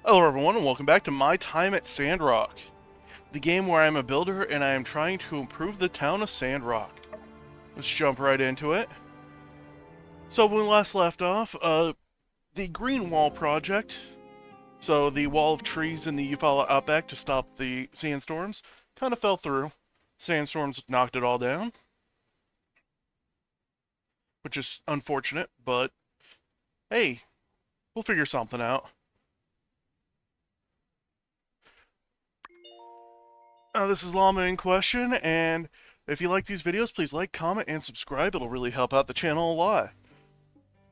Hello everyone and welcome back to my time at Sandrock, the game where I'm a builder and I am trying to improve the town of Sandrock. Let's jump right into it. So when we last left off, the Green Wall project, so the wall of trees in the Eufaula Outback to stop the sandstorms, kind of fell through. Sandstorms knocked it all down, which is unfortunate, but hey, we'll figure something out. This is LlamaInQuestion, and if you like these videos, please like, comment, and subscribe. It'll really help out the channel a lot.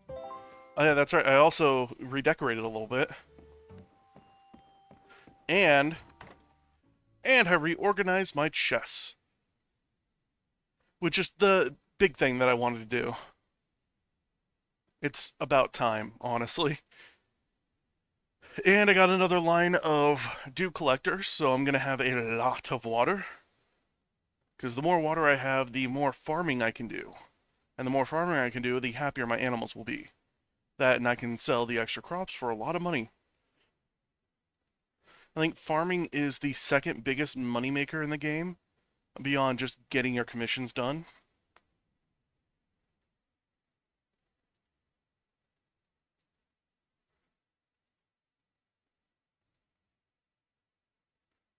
Oh yeah, that's right. I also redecorated a little bit. And I reorganized my chests. Which is the big thing that I wanted to do. It's about time, honestly. And I got another line of dew collectors, so I'm going to have a lot of water. Because the more water I have, the more farming I can do. And the more farming I can do, the happier my animals will be. That, and I can sell the extra crops for a lot of money. I think farming is the second biggest moneymaker in the game, beyond just getting your commissions done.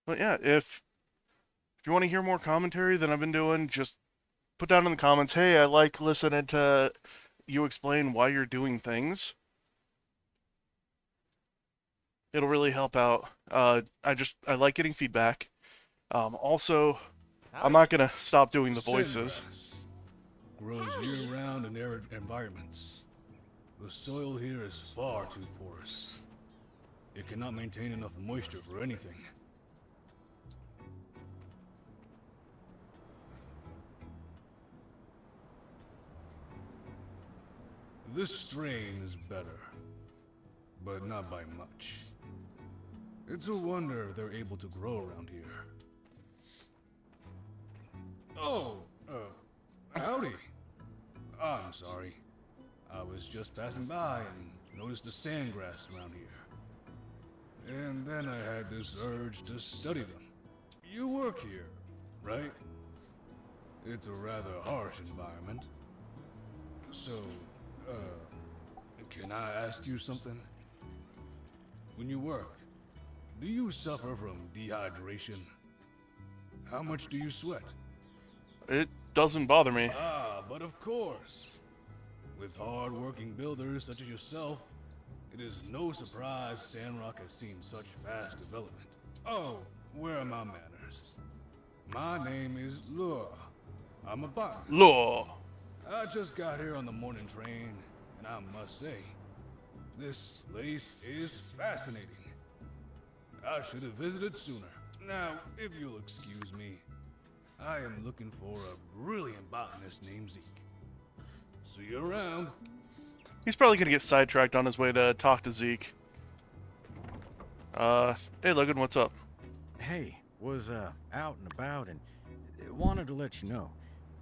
But yeah, if you want to hear more commentary than I've been doing, just put down in the comments, hey, I like listening to you explain why you're doing things. It'll really help out. I like getting feedback. Also, I'm Howdy. not gonna stop doing the voices. Sandgrass grows year-round in arid environments. The soil here is far too porous. It cannot maintain enough moisture for anything. This strain is better, but not by much. It's a wonder they're able to grow around here. Oh, howdy. I'm sorry. I was just passing by and noticed the sandgrass around here. And then I had this urge to study them. You work here, right? It's a rather harsh environment. So, can I ask you something? When you work, do you suffer from dehydration? How much do you sweat? It doesn't bother me. Ah, but of course. With hard-working builders such as yourself, it is no surprise Sandrock has seen such fast development. Oh, where are my manners? My name is Lure. I'm a botanist. Law. I just got here on the morning train, and I must say, this place is fascinating. I should have visited sooner. Now, if you'll excuse me, I am looking for a brilliant botanist named Zeke. See you around. He's probably gonna get sidetracked on his way to talk to Zeke. Hey Logan, what's up? Hey, was out and about and wanted to let you know.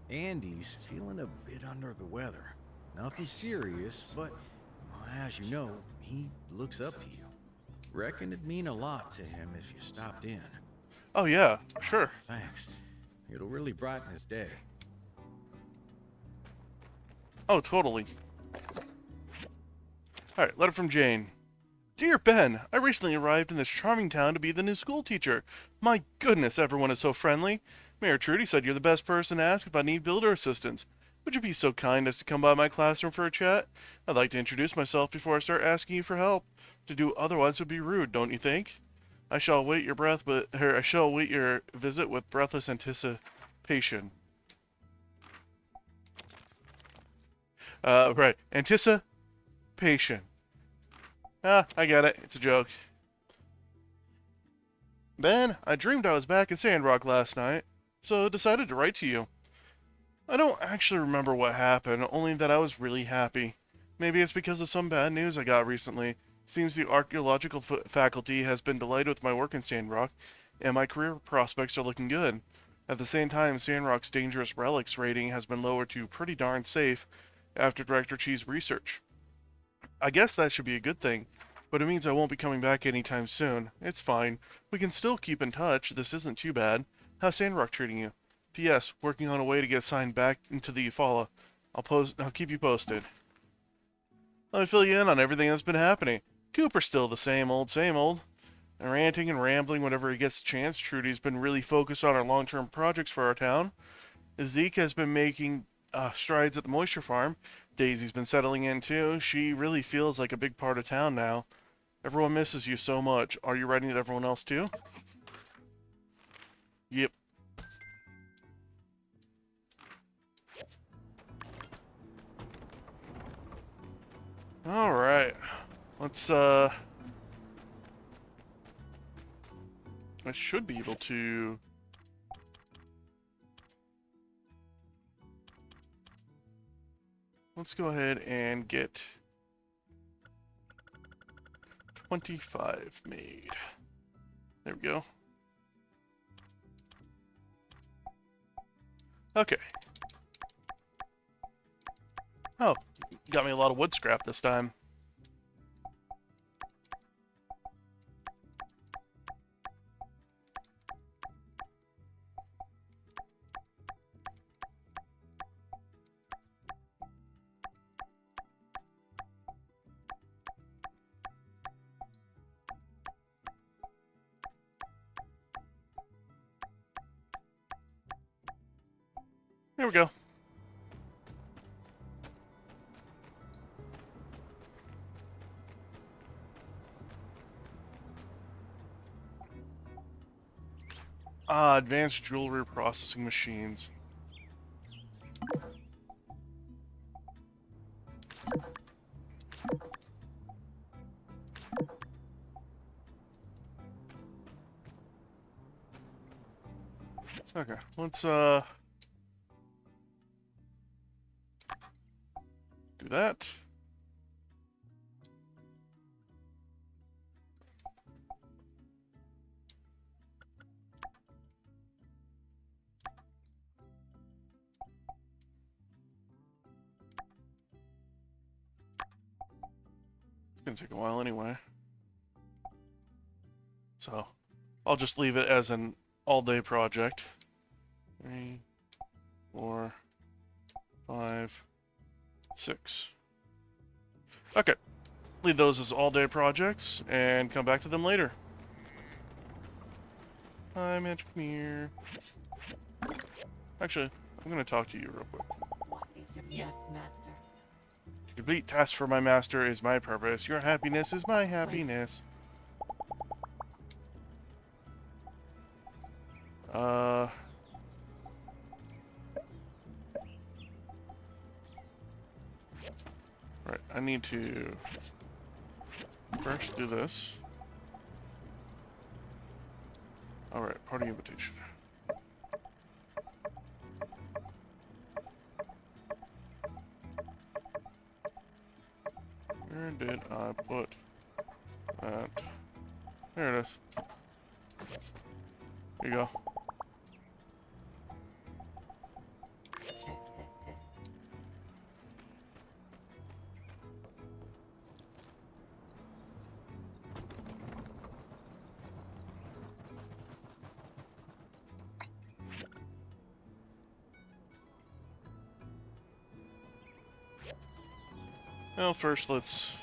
Andy's feeling a bit under the weather. Nothing serious, but well, as you know, he looks up to you. Reckon it'd mean a lot to him if you stopped in. Oh yeah, sure. Thanks. It'll really brighten his day. Oh, totally. Alright, letter from Jane. Dear Ben, I recently arrived in this charming town to be the new school teacher. My goodness, everyone is so friendly. Mayor Trudy said you're the best person to ask if I need builder assistance. Would you be so kind as to come by my classroom for a chat? I'd like to introduce myself before I start asking you for help. To do otherwise would be rude, don't you think? I shall await your visit with breathless anticipation. Right. Anticipation. Ah, I get it. It's a joke. Ben, I dreamed I was back in Sandrock last night, so decided to write to you. I don't actually remember what happened, only that I was really happy. Maybe it's because of some bad news I got recently. Seems the archaeological faculty has been delighted with my work in Sandrock, and my career prospects are looking good. At the same time, Sandrock's dangerous relics rating has been lowered to pretty darn safe after Director Chi's research. I guess that should be a good thing. but it means I won't be coming back anytime soon. It's fine. We can still keep in touch. This isn't too bad. How's Sandrock treating you? P.S. Working on a way to get signed back into the Eufaula. I'll keep you posted. Let me fill you in on everything that's been happening. Cooper's still the same old, and ranting and rambling whenever he gets a chance. Trudy's been really focused on our long-term projects for our town. Zeke has been making strides at the moisture farm. Daisy's been settling in too. She really feels like a big part of town now. Everyone misses you so much. Are you writing to everyone else too? Yep. Alright. Let's, I should be able to... Let's go ahead and get 25 made. There we go. Okay. Oh, got me a lot of wood scrap this time. There we go. Advanced jewelry processing machines. Okay, let's do that. It's gonna take a while anyway. So, I'll just leave it as an all-day project. 3, 4, 5, 6. Okay. Leave those as all-day projects and come back to them later. Hi, Magic Mirror. Actually, I'm going to talk to you real quick. What is your yes, master? To complete tasks for my master is my purpose. Your happiness is my happiness. Right, I need to first do this. Alright, party invitation. Where did I put that? There it is. Here you go. Well, first let's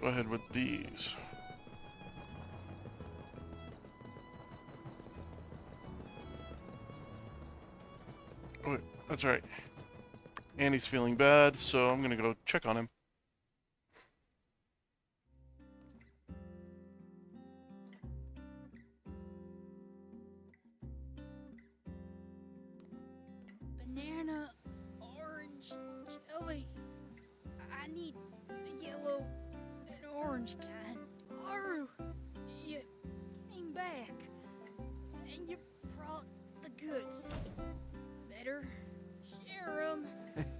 go ahead with these. Oh, wait, that's right. Andy's feeling bad, so I'm gonna go check on him. Banana, orange, jelly. I need the yellow and orange kind. Aru, you came back, and you brought the goods. Better share 'em.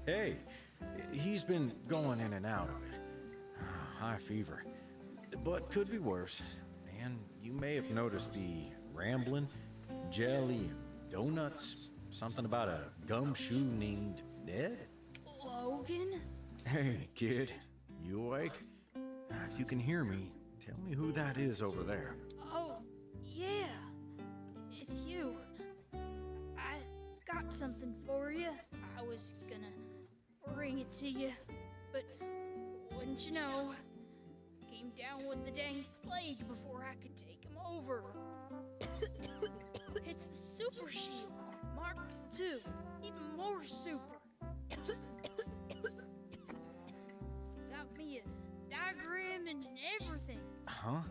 Hey, he's been going in and out of it. High fever. But could be worse. And you may have noticed the rambling, jelly, and donuts. Something about a gumshoe named Ned. Logan? Hey, kid. You awake? If you can hear me, tell me who that is over there. Oh, yeah. It's you. I got something for you. I was gonna bring it to you, but wouldn't you know, came down with the dang plague before I could take him over. It's the Super Shield, Mark II, even more super. Got me a diagram and everything. Huh?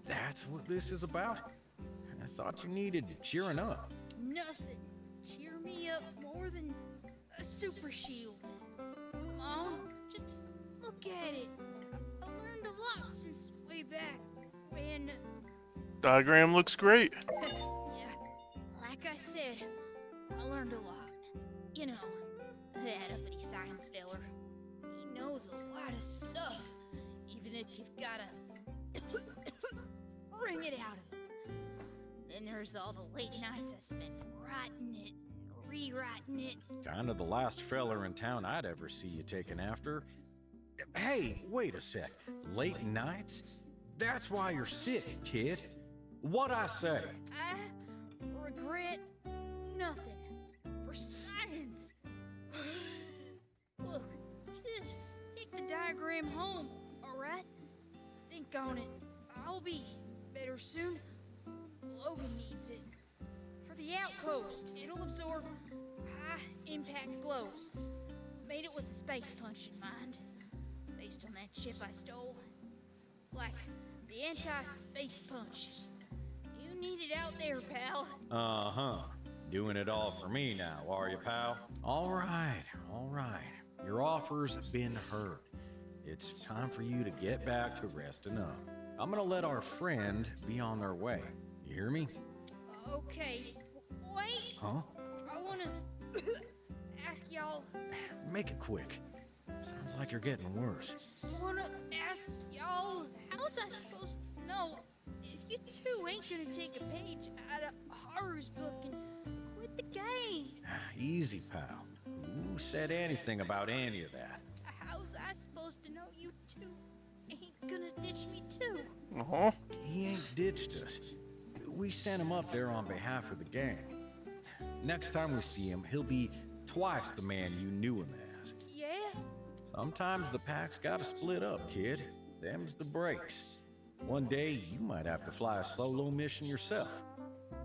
That's what this is about? I thought you needed cheering up. Nothing cheer me up more than a Super Shield. Come on, just look at it. I learned a lot since way back when... Diagram looks great. Yeah, like I said, I learned a lot. You know, that uppity science feller. He knows a lot of stuff, even if you've gotta bring it out of him. Then there's all the late nights I spent writing it and rewriting it. Kind of the last feller in town I'd ever see you taking after. Hey, wait a sec. Late nights? That's why you're sick, kid. What'd I say? I regret nothing. For science. Look, just take the diagram home, alright? Think on it. I'll be better soon. Logan needs it. For the outpost, it'll absorb high impact blows. Made it with a space punch in mind. Based on that chip I stole. It's like the anti-space punch. You need it out there, pal. Uh-huh. Doing it all for me now, are you, pal? All right. Your offer's been heard. It's time for you to get back to resting up. I'm gonna let our friend be on their way. You hear me? Okay, wait. Huh? I wanna ask y'all. Make it quick. Sounds like you're getting worse. I wanna ask y'all. How's I supposed to know if you two ain't gonna take a page out of Haru's book and quit the game? Easy, pal. Who said anything about any of that? How's I supposed to know you two ain't gonna ditch me too? Uh-huh. He ain't ditched us. We sent him up there on behalf of the gang. Next time we see him, he'll be twice the man you knew him as. Yeah? Sometimes the pack's gotta split up, kid. Them's the breaks. One day, you might have to fly a solo mission yourself.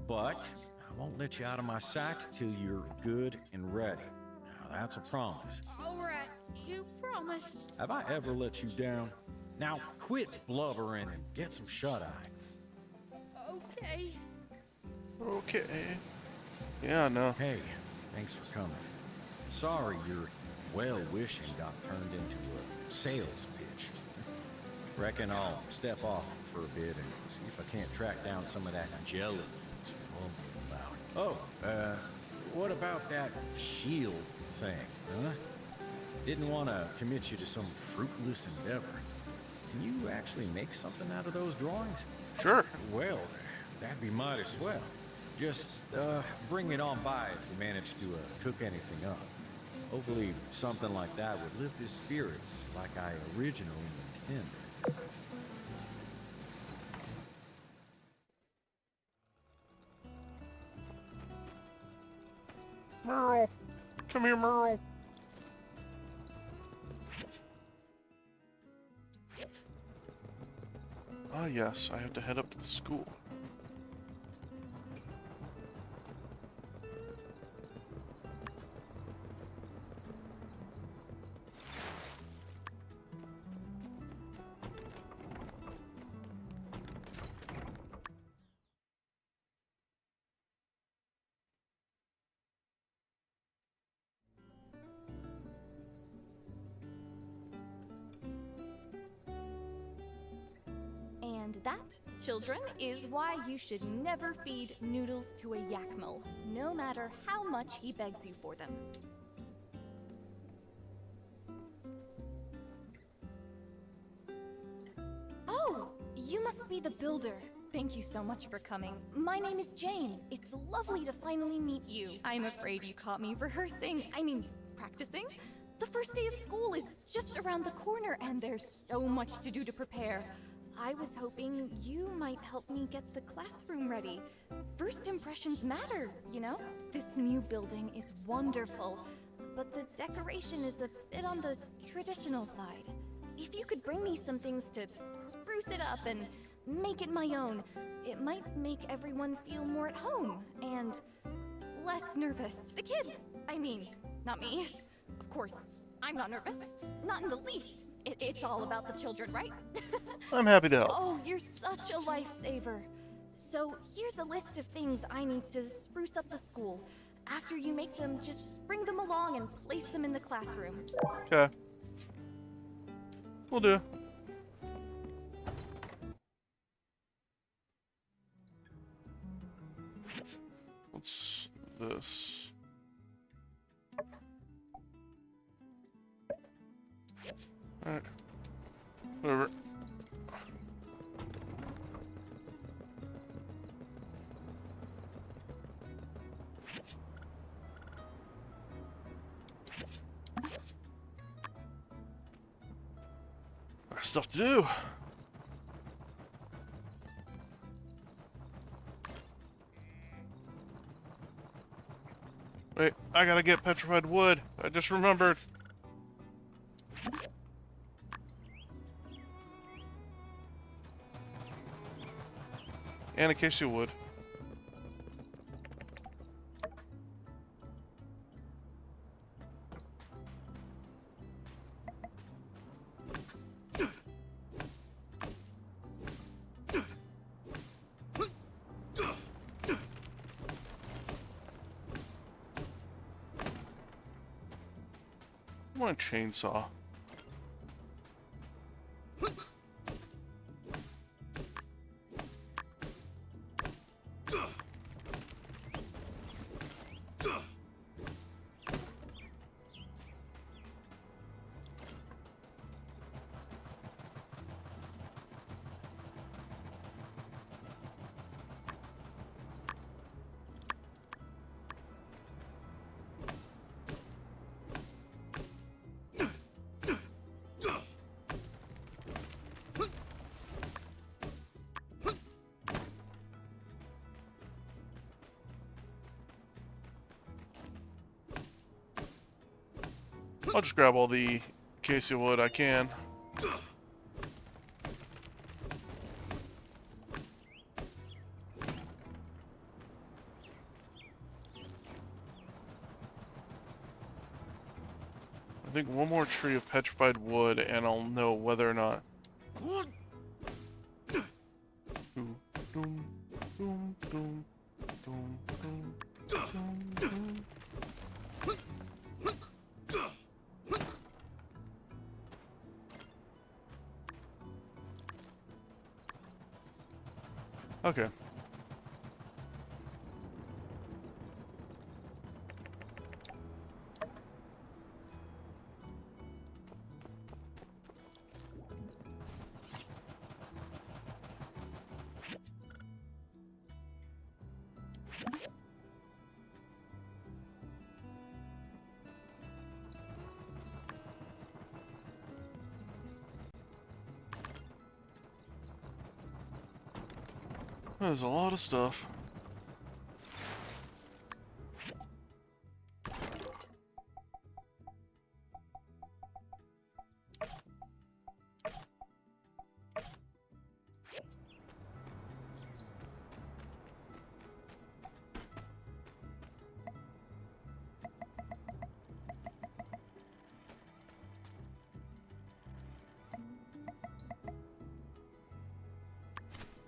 But I won't let you out of my sight till you're good and ready. Now, that's a promise. Alright, you promised. Have I ever let you down? Now, quit blubbering and get some shut-eye. Okay. Okay. Yeah, no. Hey, thanks for coming. Sorry your well-wishing got turned into a sales pitch. Reckon I'll step off for a bit and see if I can't track down some of that jelly he's mumbling about. What about that shield thing, huh? Didn't want to commit you to some fruitless endeavor. Can you actually make something out of those drawings? Sure. Well, that'd be mighty swell. Just, bring it on by if you manage to, cook anything up. Hopefully something like that would lift his spirits like I originally intended. Merle. Come here, Merle. Ah, yes, I have to head up to the school. And that, children, is why you should never feed noodles to a yakmel, no matter how much he begs you for them. Oh, you must be the builder. Thank you so much for coming. My name is Jane. It's lovely to finally meet you. I'm afraid you caught me rehearsing, practicing, the first day of school is just around the corner, and there's so much to do to prepare. I was hoping you might help me get the classroom ready. First impressions matter, you know? This new building is wonderful, but the decoration is a bit on the traditional side. If you could bring me some things to spruce it up and make it my own, it might make everyone feel more at home and less nervous. The kids, I mean, not me. Of course, I'm not nervous. Not in the least. It's all about the children, right? I'm happy to help. Oh, you're such a lifesaver. So here's a list of things I need to spruce up the school. After you make them, just bring them along and place them in the classroom. Okay. Will do. What's this? Alright. Whatever. Got stuff to do. Wait, I gotta get petrified wood. I just remembered. And acacia wood. I want a chainsaw. I'll just grab all the acacia wood I can. I think one more tree of petrified wood and I'll know whether or not. Doom, doom, doom, doom, doom, doom, doom, doom. Okay. There's a lot of stuff.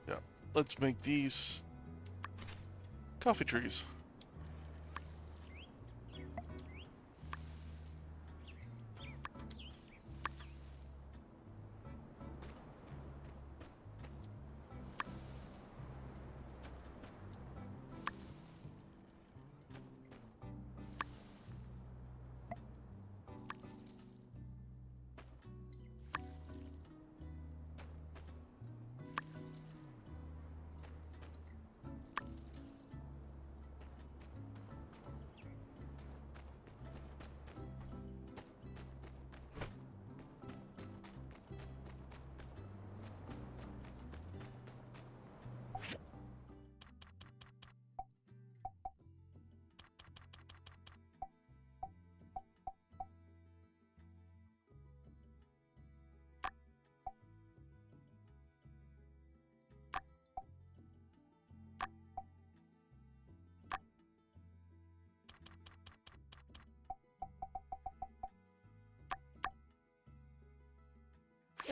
Yeah, let's make these coffee trees.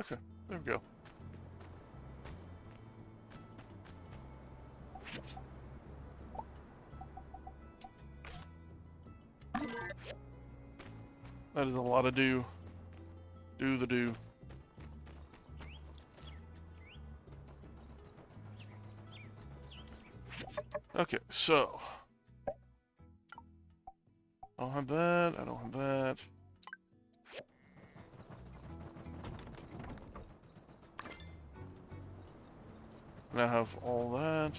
Okay, there we go. That is a lot of do. Do the do. Okay, so. I don't have that. I don't have that. And I have all that.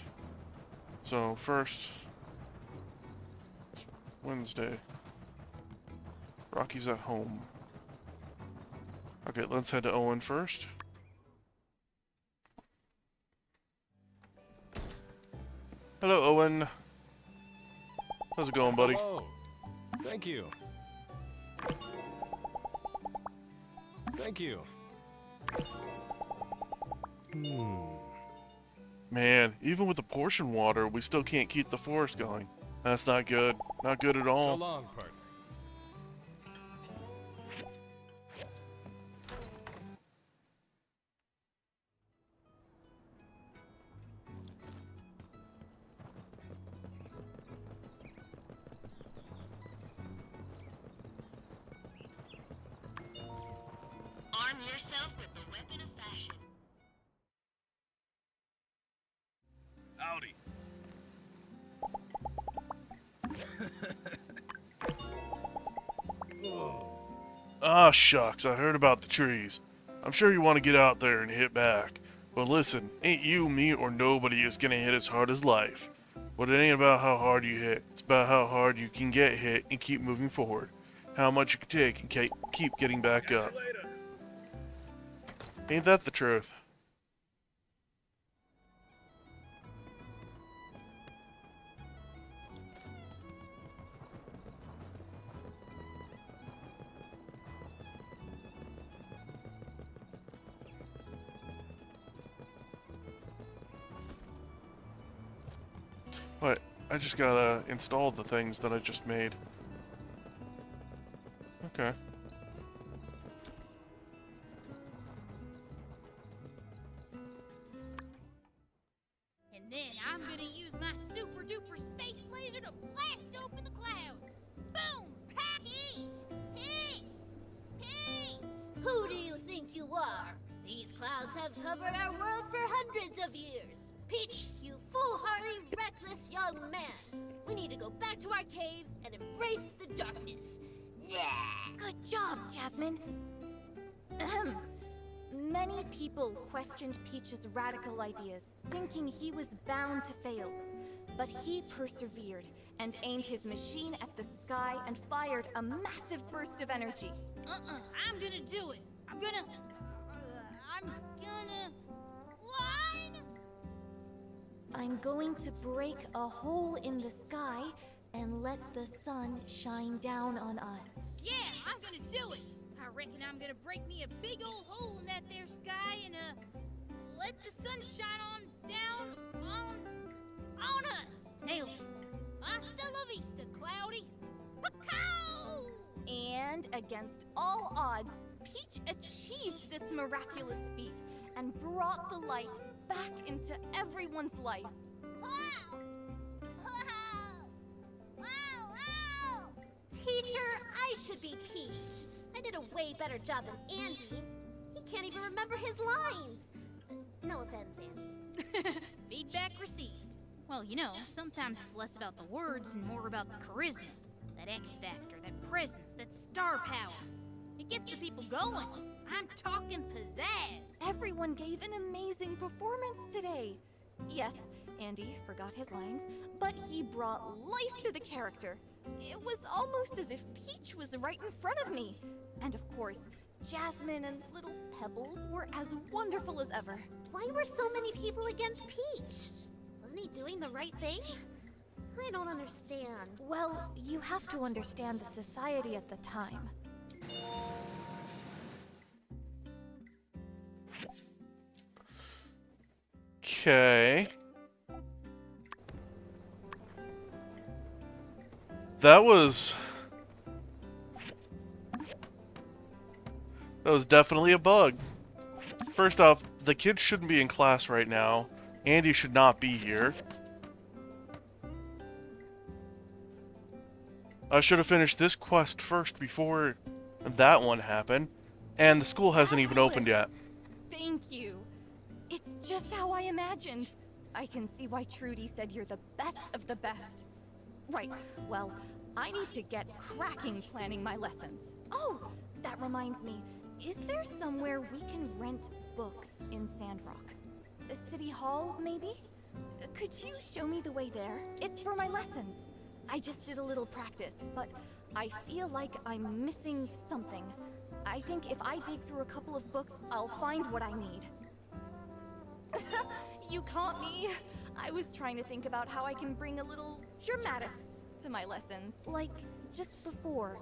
So first, Wednesday. Rocky's at home. Okay, let's head to Owen first. Hello, Owen. How's it going, buddy? Hello. Thank you. Thank you. Man, even with the portion water, we still can't keep the forest going. That's not good. Not good at all. So long, partner. Arm yourself with the weapon of fashion. Howdy. Ah, shucks, I heard about the trees. I'm sure you want to get out there and hit back. But listen, ain't you, me, or nobody is gonna hit as hard as life. But it ain't about how hard you hit. It's about how hard you can get hit and keep moving forward. How much you can take and keep getting back up. Ain't that the truth? What? I just gotta install the things that I just made. Okay. And then I'm gonna use my super duper space laser to blast open the clouds. Boom! Package! Hey! Hey! Who do you think you are? These clouds have covered our world for hundreds of years. Peach, you foolhardy, reckless young man. We need to go back to our caves and embrace the darkness. Yeah! Good job, Jasmine. Ahem. Many people questioned Peach's radical ideas, thinking he was bound to fail. But he persevered and aimed his machine at the sky and fired a massive burst of energy. I'm gonna do it. I'm gonna line. I'm going to break a hole in the sky and let the sun shine down on us. Yeah, I'm gonna do it. I reckon I'm gonna break me a big old hole in that there sky and let the sun shine on down on us. Nailed it. Hasta la vista, Cloudy. Pacow! And against all odds, Peach achieved this miraculous feat and brought the light back into everyone's life. Wow! Wow! Wow! Wow! Teacher, I should be Peach. I did a way better job than Andy. He can't even remember his lines. No offense, Andy. Feedback received. Well, you know, sometimes it's less about the words and more about the charisma. That X factor, that presence, that star power. It gets the people going. I'm talking pizzazz. Everyone gave an amazing performance today. Yes, Andy forgot his lines, but he brought life to the character. It was almost as if Peach was right in front of me. And of course, Jasmine and little Pebbles were as wonderful as ever. Why were so many people against Peach? Wasn't he doing the right thing? I don't understand. Well, you have to understand the society at the time. Okay. That was definitely a bug. First off, the kids shouldn't be in class right now. Andy should not be here. I should have finished this quest first before that one happened. And the school hasn't even opened yet. Thank you. It's just how I imagined. I can see why Trudy said you're the best of the best. Right, well, I need to get cracking planning my lessons. Oh, that reminds me. Is there somewhere we can rent books in Sandrock? The city hall, maybe? Could you show me the way there? It's for my lessons. I just did a little practice, but I feel like I'm missing something. I think if I dig through a couple of books, I'll find what I need. You caught me. I was trying to think about how I can bring a little dramatics to my lessons. Like, just before,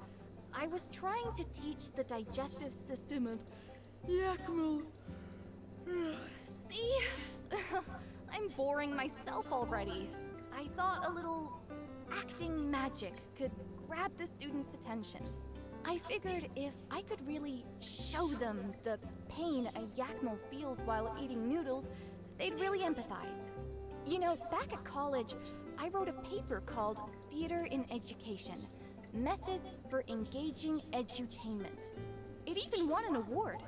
I was trying to teach the digestive system of Yakmal. See? I'm boring myself already. I thought a little acting magic could grab the students' attention. I figured if I could really show them the pain a Yakmal feels while eating noodles, they'd really empathize. You know, back at college, I wrote a paper called Theater in Education, Methods for Engaging Edutainment. It even won an award.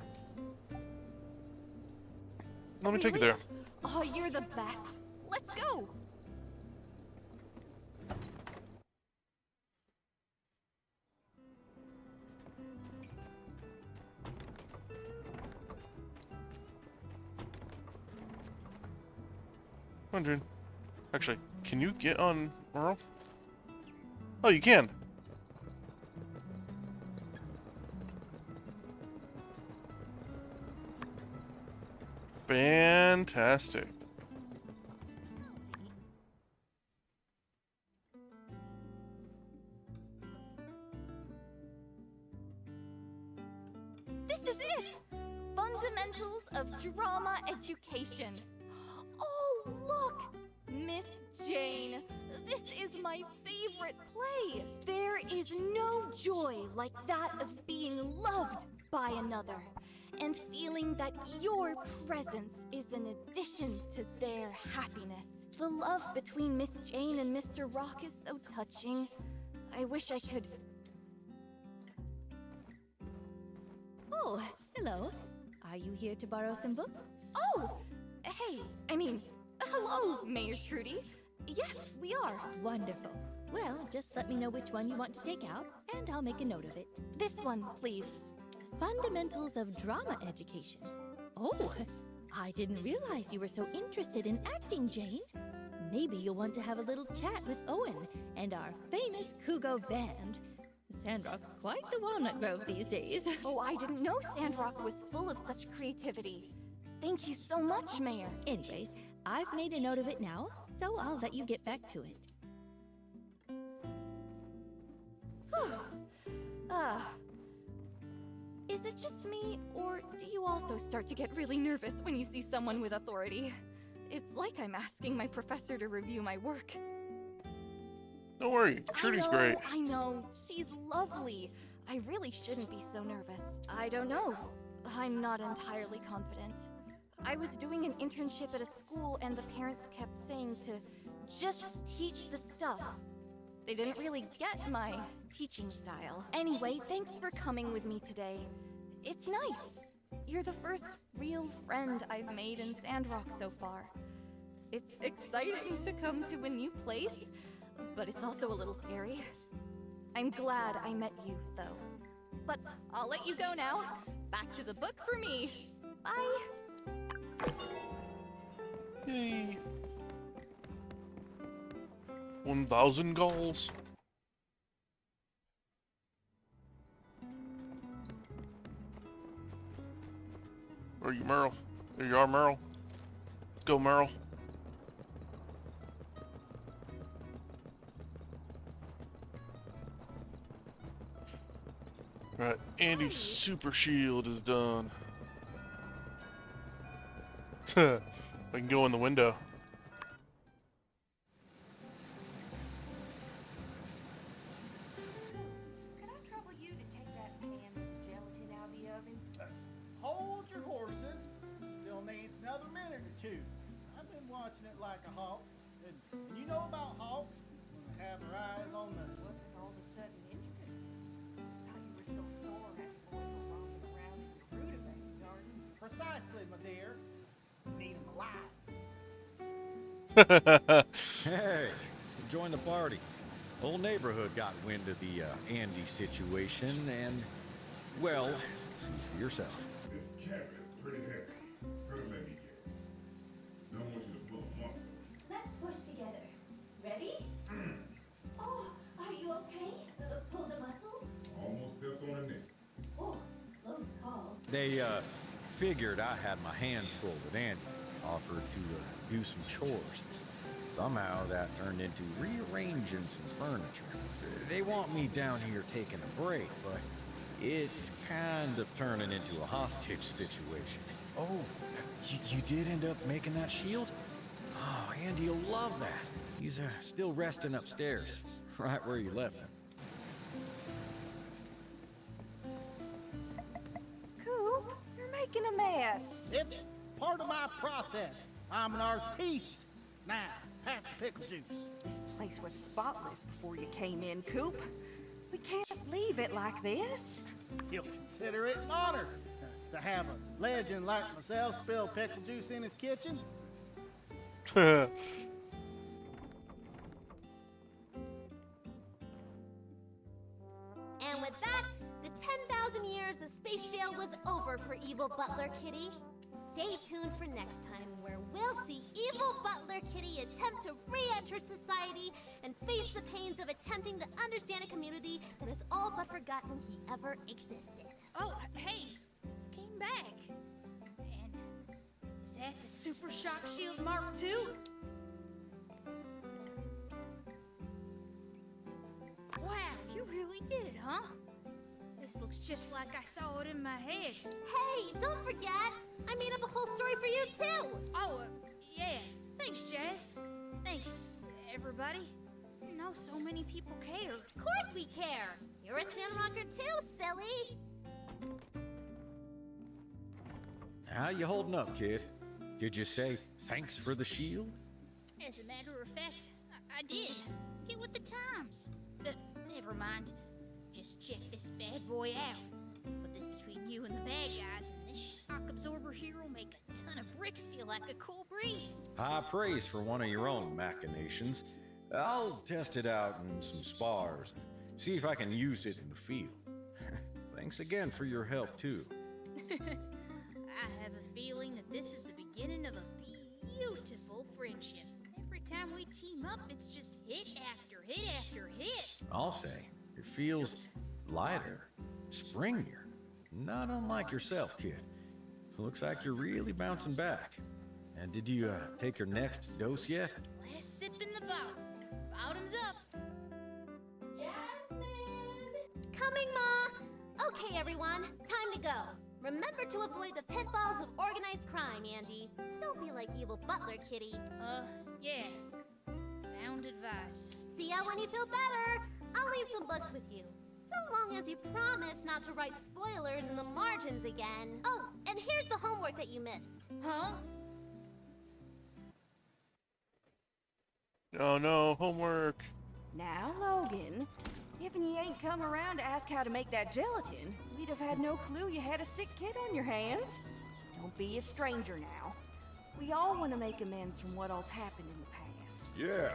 Let me take you there. Oh, you're the best. Let's go! Wondering. Actually, can you get on Merle? Oh, you can. Fantastic. This is it! Fundamentals of Drama Education. Oh, look! Miss Jane, this is my favorite play. There is no joy like that of being loved by another, and feeling that your presence is an addition to their happiness. The love between Miss Jane and Mr. Rock is so touching. I wish I could... Oh, hello. Are you here to borrow some books? Oh! Hey, hello, Mayor Trudy. Yes, we are. Wonderful. Well, just let me know which one you want to take out, and I'll make a note of it. This one, please. Fundamentals of Drama Education. Oh, I didn't realize you were so interested in acting, Jane. Maybe you'll want to have a little chat with Owen and our famous Kugo band. Sandrock's quite the walnut grove these days. Oh, I didn't know Sandrock was full of such creativity. Thank you so much, Mayor. Anyways, I've made a note of it now, so I'll let you get back to it. Is it just me, or do you also start to get really nervous when you see someone with authority? It's like I'm asking my professor to review my work. Don't worry, Trudy's great. I know, she's lovely. I really shouldn't be so nervous. I don't know. I'm not entirely confident. I was doing an internship at a school and the parents kept saying to just teach the stuff. They didn't really get my teaching style. Anyway, thanks for coming with me today. It's nice. You're the first real friend I've made in Sandrock so far. It's exciting to come to a new place, but it's also a little scary. I'm glad I met you, though. But I'll let you go now. Back to the book for me. Bye. Yay. 1,000 goals. Where are you, Merle? There you are, Merle. Let's go, Merle. Right, Andy's super shield is done. I can go in the window. Could I trouble you to take that pan of gelatin out of the oven? Hold your horses. still needs another minute or two. I've been watching it like a hawk. And you know about hawks? When they have their eyes on the... What's with all of a sudden interest? Thought you were still sore after boy for romping around in your rutabaga garden. Precisely, my dear. Need them alive. Hey, join the party. Whole neighborhood got wind of the Andy situation, and, well, see for yourself. This cabin is pretty heavy. Better let me get it. Don't want you to pull a muscle. Let's push together. Ready? Oh, are you okay? Pull the muscle? Almost stepped on a neck. Oh, close call. They, figured I had my hands full with Andy, offered to do some chores. Somehow that turned into rearranging some furniture. They want me down here taking a break, but it's kind of turning into a hostage situation. Oh, you did end up making that shield? Oh, Andy'll love that. He's still resting upstairs, right where you left him. Coop, you're making a mess. It's part of my process. I'm an artiste. Now, pass the pickle juice. This place was spotless before you came in, Coop. We can't leave it like this. He'll consider it an honor to have a legend like myself spill pickle juice in his kitchen. And with that, the 10,000 years of space jail was over for Evil Butler Kitty. Stay tuned for next time, where we'll see Evil Butler Kitty attempt to re-enter society and face the pains of attempting to understand a community that has all but forgotten he ever existed. Oh, hey, came back. And is that the Super Shock Shield Mark II? Wow, you really did it, huh? This looks just like I saw it in my head. Hey, don't forget, I made up a whole story for you too. Oh, yeah. Thanks, Jazz. Thanks, everybody. You know, so many people care. Of course we care. You're a Sandrocker too, silly. How you holding up, kid? Did you say thanks for the shield? As a matter of fact, I did. Get with the times. Never mind. Just check this bad boy out. Put this between you and the bad guys, and this shock absorber here will make a ton of bricks feel like a cool breeze. High praise for one of your own machinations. I'll test it out in some spars and see if I can use it in the field. Thanks again for your help, too. I have a feeling that this is the beginning of a beautiful friendship. Every time we team up, it's just hit after hit after hit. I'll say, it feels lighter, springier. Not unlike yourself, kid. Looks like you're really bouncing back. And did you take your next dose yet? Last sip in the bottle. Bottoms up. Jasmine! Coming, Ma! Okay, everyone, time to go. Remember to avoid the pitfalls of organized crime, Andy. Don't be like Evil Butler Kitty. Yeah. Sound advice. See ya when you feel better. I'll leave some books with you. So long as you promise not to write spoilers in the margins again. Oh, and here's the homework that you missed. Huh? Oh no, homework. Now, Logan, if you ain't come around to ask how to make that gelatin, we'd have had no clue you had a sick kid on your hands. Don't be a stranger now. We all want to make amends from what all's happened in the past. Yeah.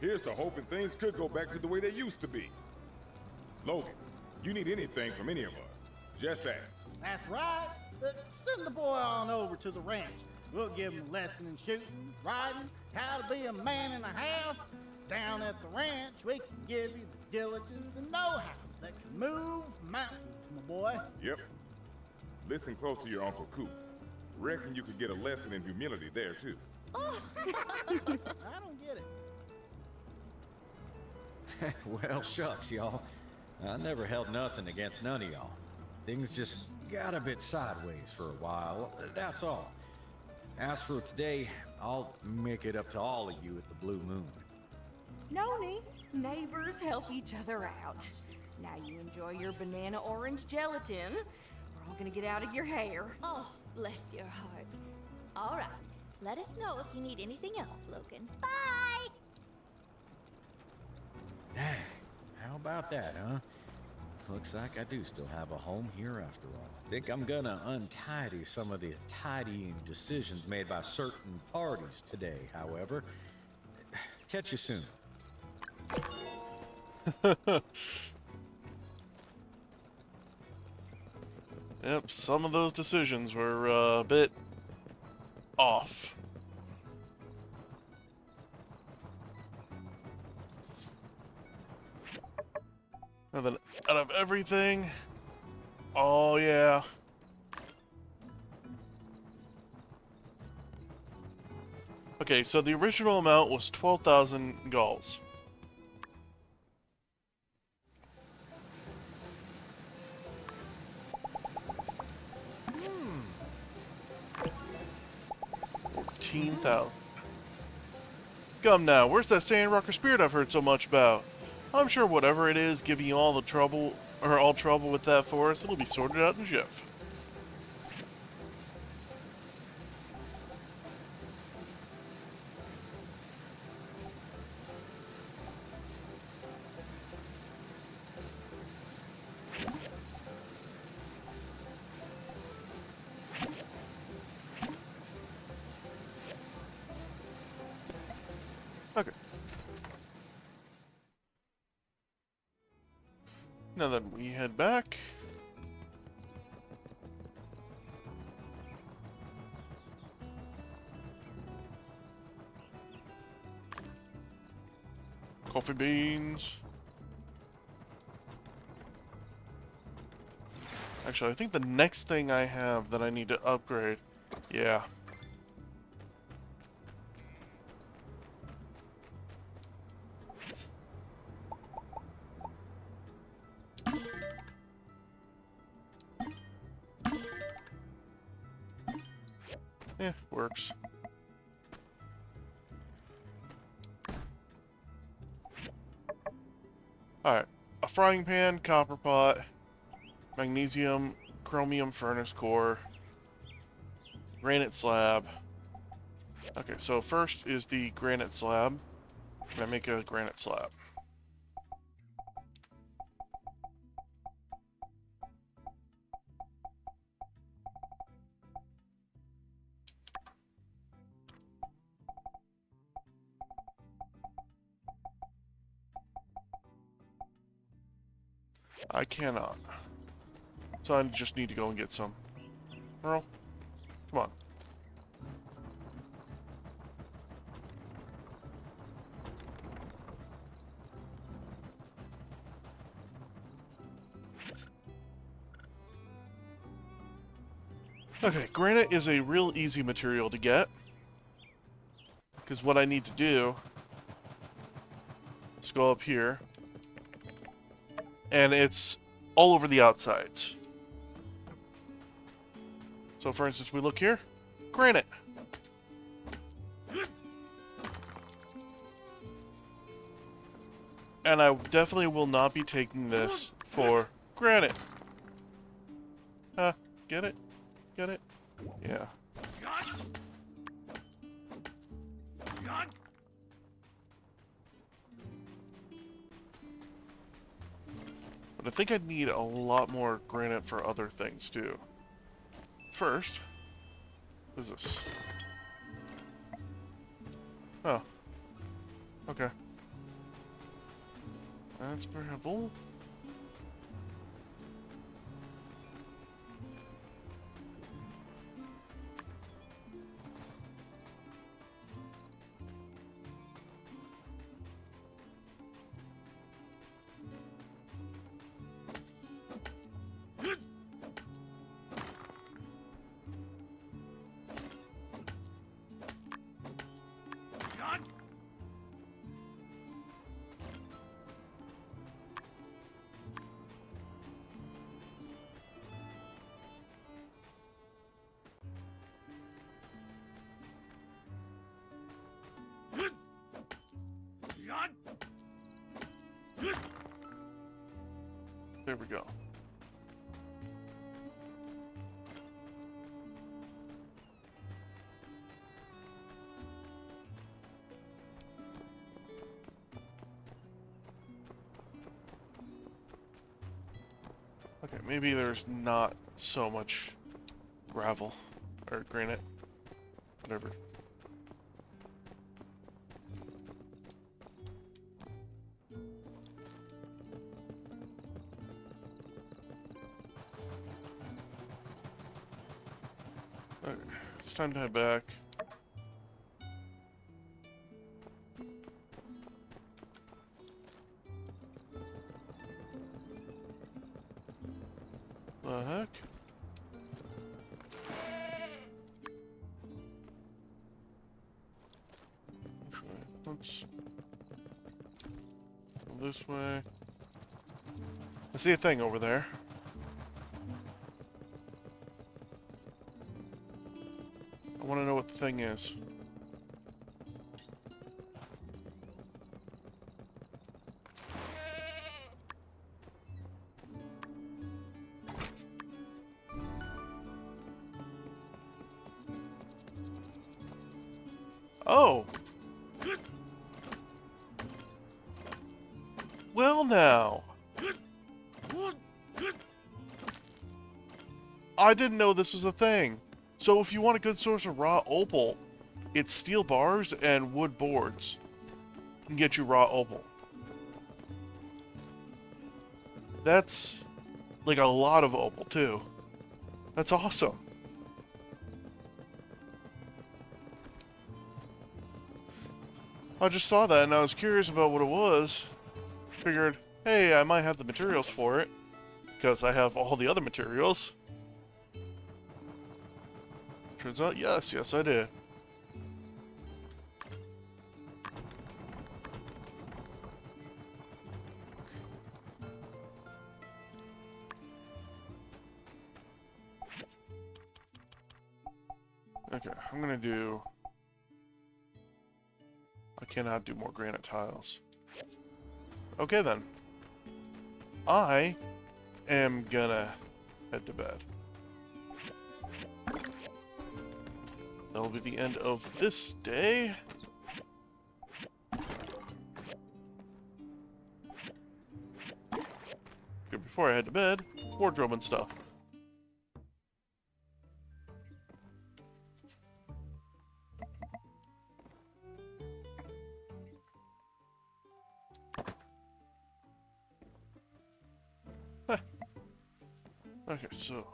Here's to hoping things could go back to the way they used to be. Logan, you need anything from any of us, just ask. That's right. Send the boy on over to the ranch. We'll give him a lesson in shooting, riding, how to be a man and a half. Down at the ranch, we can give you the diligence and know-how that can move mountains, my boy. Yep. Listen close to your Uncle Coop. Reckon you could get a lesson in humility there, too. Oh. I don't get it. Well, shucks, y'all. I never held nothing against none of y'all. Things just got a bit sideways for a while, that's all. As for today, I'll make it up to all of you at the Blue Moon. Noni, neighbors help each other out. Now you enjoy your banana orange gelatin. For all gonna get out of your hair. Oh, bless your heart. All right. Let us know if you need anything else, Logan. Bye! How about that, huh? Looks like I do still have a home here after all. Think I'm gonna untidy some of the tidying decisions made by certain parties today, however. Catch you soon. Yep, some of those decisions were a bit off. And then out of everything, oh yeah. Okay, so the original amount was 12,000 galls. $14,000. Come now, where's that Sandrocker spirit I've heard so much about? I'm sure whatever it is giving you all the trouble, or all trouble with that forest, it'll be sorted out in a jiff. Okay. Now then, we head back. Coffee beans. Actually, I think the next thing I have that I need to upgrade, yeah. Yeah, works. Alright. A frying pan, copper pot, magnesium, chromium furnace core, granite slab. Okay, so first is the granite slab. Can I make a granite slab? I cannot. So I just need to go and get some. Earl, come on. Okay, granite is a real easy material to get. Because what I need to do is go up here. And it's all over the outsides. So for instance, we look here, granite. And I definitely will not be taking this for granite. Get it? Get it? Yeah. But I think I'd need a lot more granite for other things too. First, what is this? Oh. Okay. That's gravel. There we go. Okay, maybe there's not so much gravel or granite. Whatever. Okay, it's time to head back. The heck? Actually, let's go this way. I see a thing over there. I want to know what the thing is. Oh! Well now! I didn't know this was a thing. So if you want a good source of raw opal, it's steel bars and wood boards can get you raw opal. That's like a lot of opal too. That's awesome. I just saw that and I was curious about what it was. Figured, hey, I might have the materials for it because I have all the other materials. Turns out, yes, I did. Okay, I'm gonna do... I cannot do more granite tiles. Okay then. I am gonna head to bed. That will be the end of this day. Okay, before I head to bed, wardrobe and stuff. Okay, so...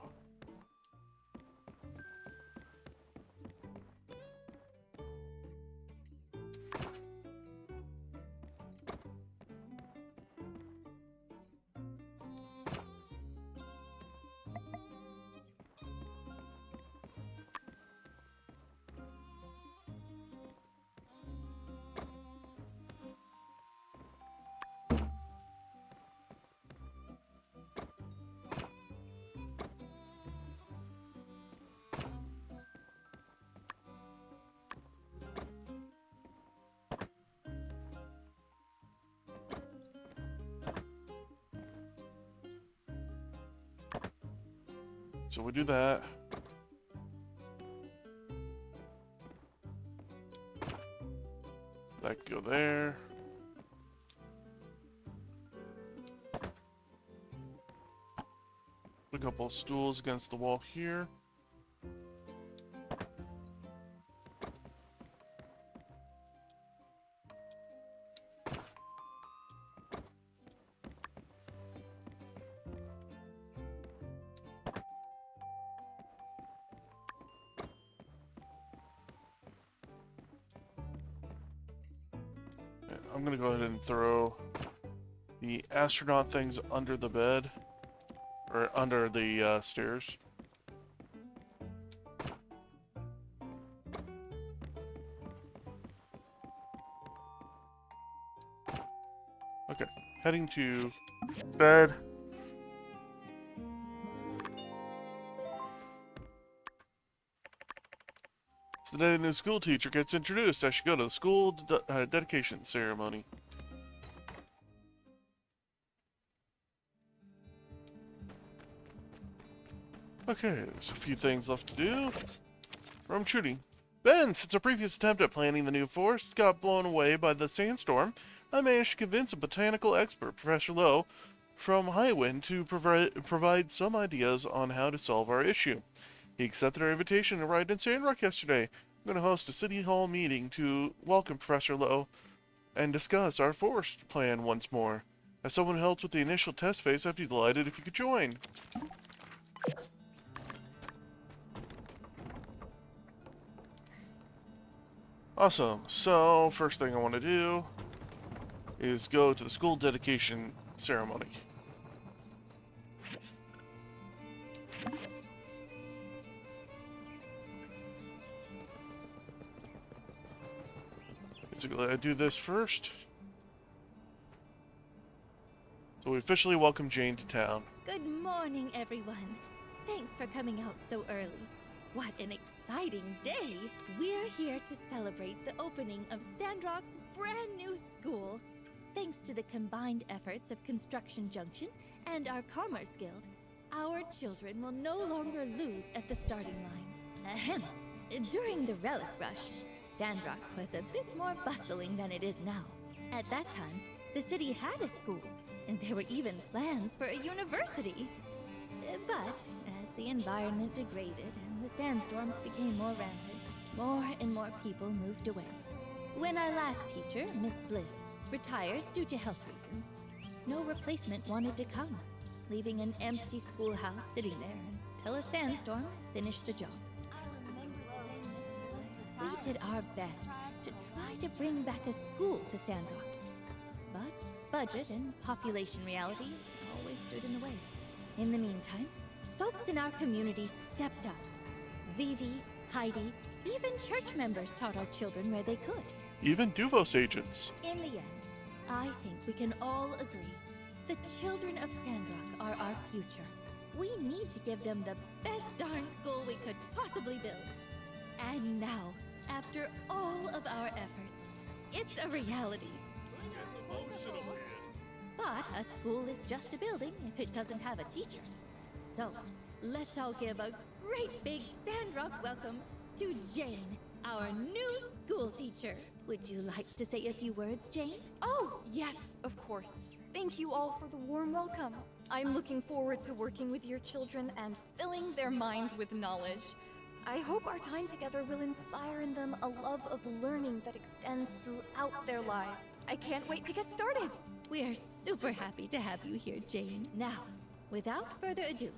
So we do that. That could go there. Put a couple of stools against the wall here. I'm gonna go ahead and throw the astronaut things under the bed, or under the stairs. Okay, heading to bed. It's the day the new school teacher gets introduced. I should go to the school dedication ceremony. Okay, there's a few things left to do. From shooting. Ben, since our previous attempt at planning the new forest got blown away by the sandstorm, I managed to convince a botanical expert, Professor Lowe, from Highwind to provide some ideas on how to solve our issue. He accepted our invitation to ride in Sandrock yesterday. I'm going to host a City Hall meeting to welcome Professor Lowe and discuss our forest plan once more. As someone who helped with the initial test phase, I'd be delighted if you could join. Awesome. So, first thing I want to do is go to the school dedication ceremony. Basically, I do this first. So we officially welcome Jane to town. Good morning, everyone. Thanks for coming out so early. What an exciting day! We're here to celebrate the opening of Sandrock's brand new school. Thanks to the combined efforts of Construction Junction and our Commerce Guild, our children will no longer lose at the starting line. Ahem. During the Relic Rush, Sandrock was a bit more bustling than it is now. At that time, the city had a school, and there were even plans for a university. But as the environment degraded and the sandstorms became more rampant, more and more people moved away. When our last teacher, Miss Bliss, retired due to health reasons, no replacement wanted to come, leaving an empty schoolhouse sitting there until a sandstorm finished the job. We did our best to try to bring back a school to Sandrock, but budget and population reality always stood in the way. In the meantime, folks in our community stepped up. Vivi, Heidi, even church members taught our children where they could. Even Duvos agents. In the end, I think we can all agree the children of Sandrock are our future. We need to give them the best darn school we could possibly build. And now, after all of our efforts, it's a reality. But a school is just a building if it doesn't have a teacher. So, let's all give a great big Sandrock welcome to Jane, our new school teacher. Would you like to say a few words, Jane? Oh, yes, of course. Thank you all for the warm welcome. I'm looking forward to working with your children and filling their minds with knowledge. I hope our time together will inspire in them a love of learning that extends throughout their lives. I can't wait to get started. We're super happy to have you here, Jane. Now, without further ado,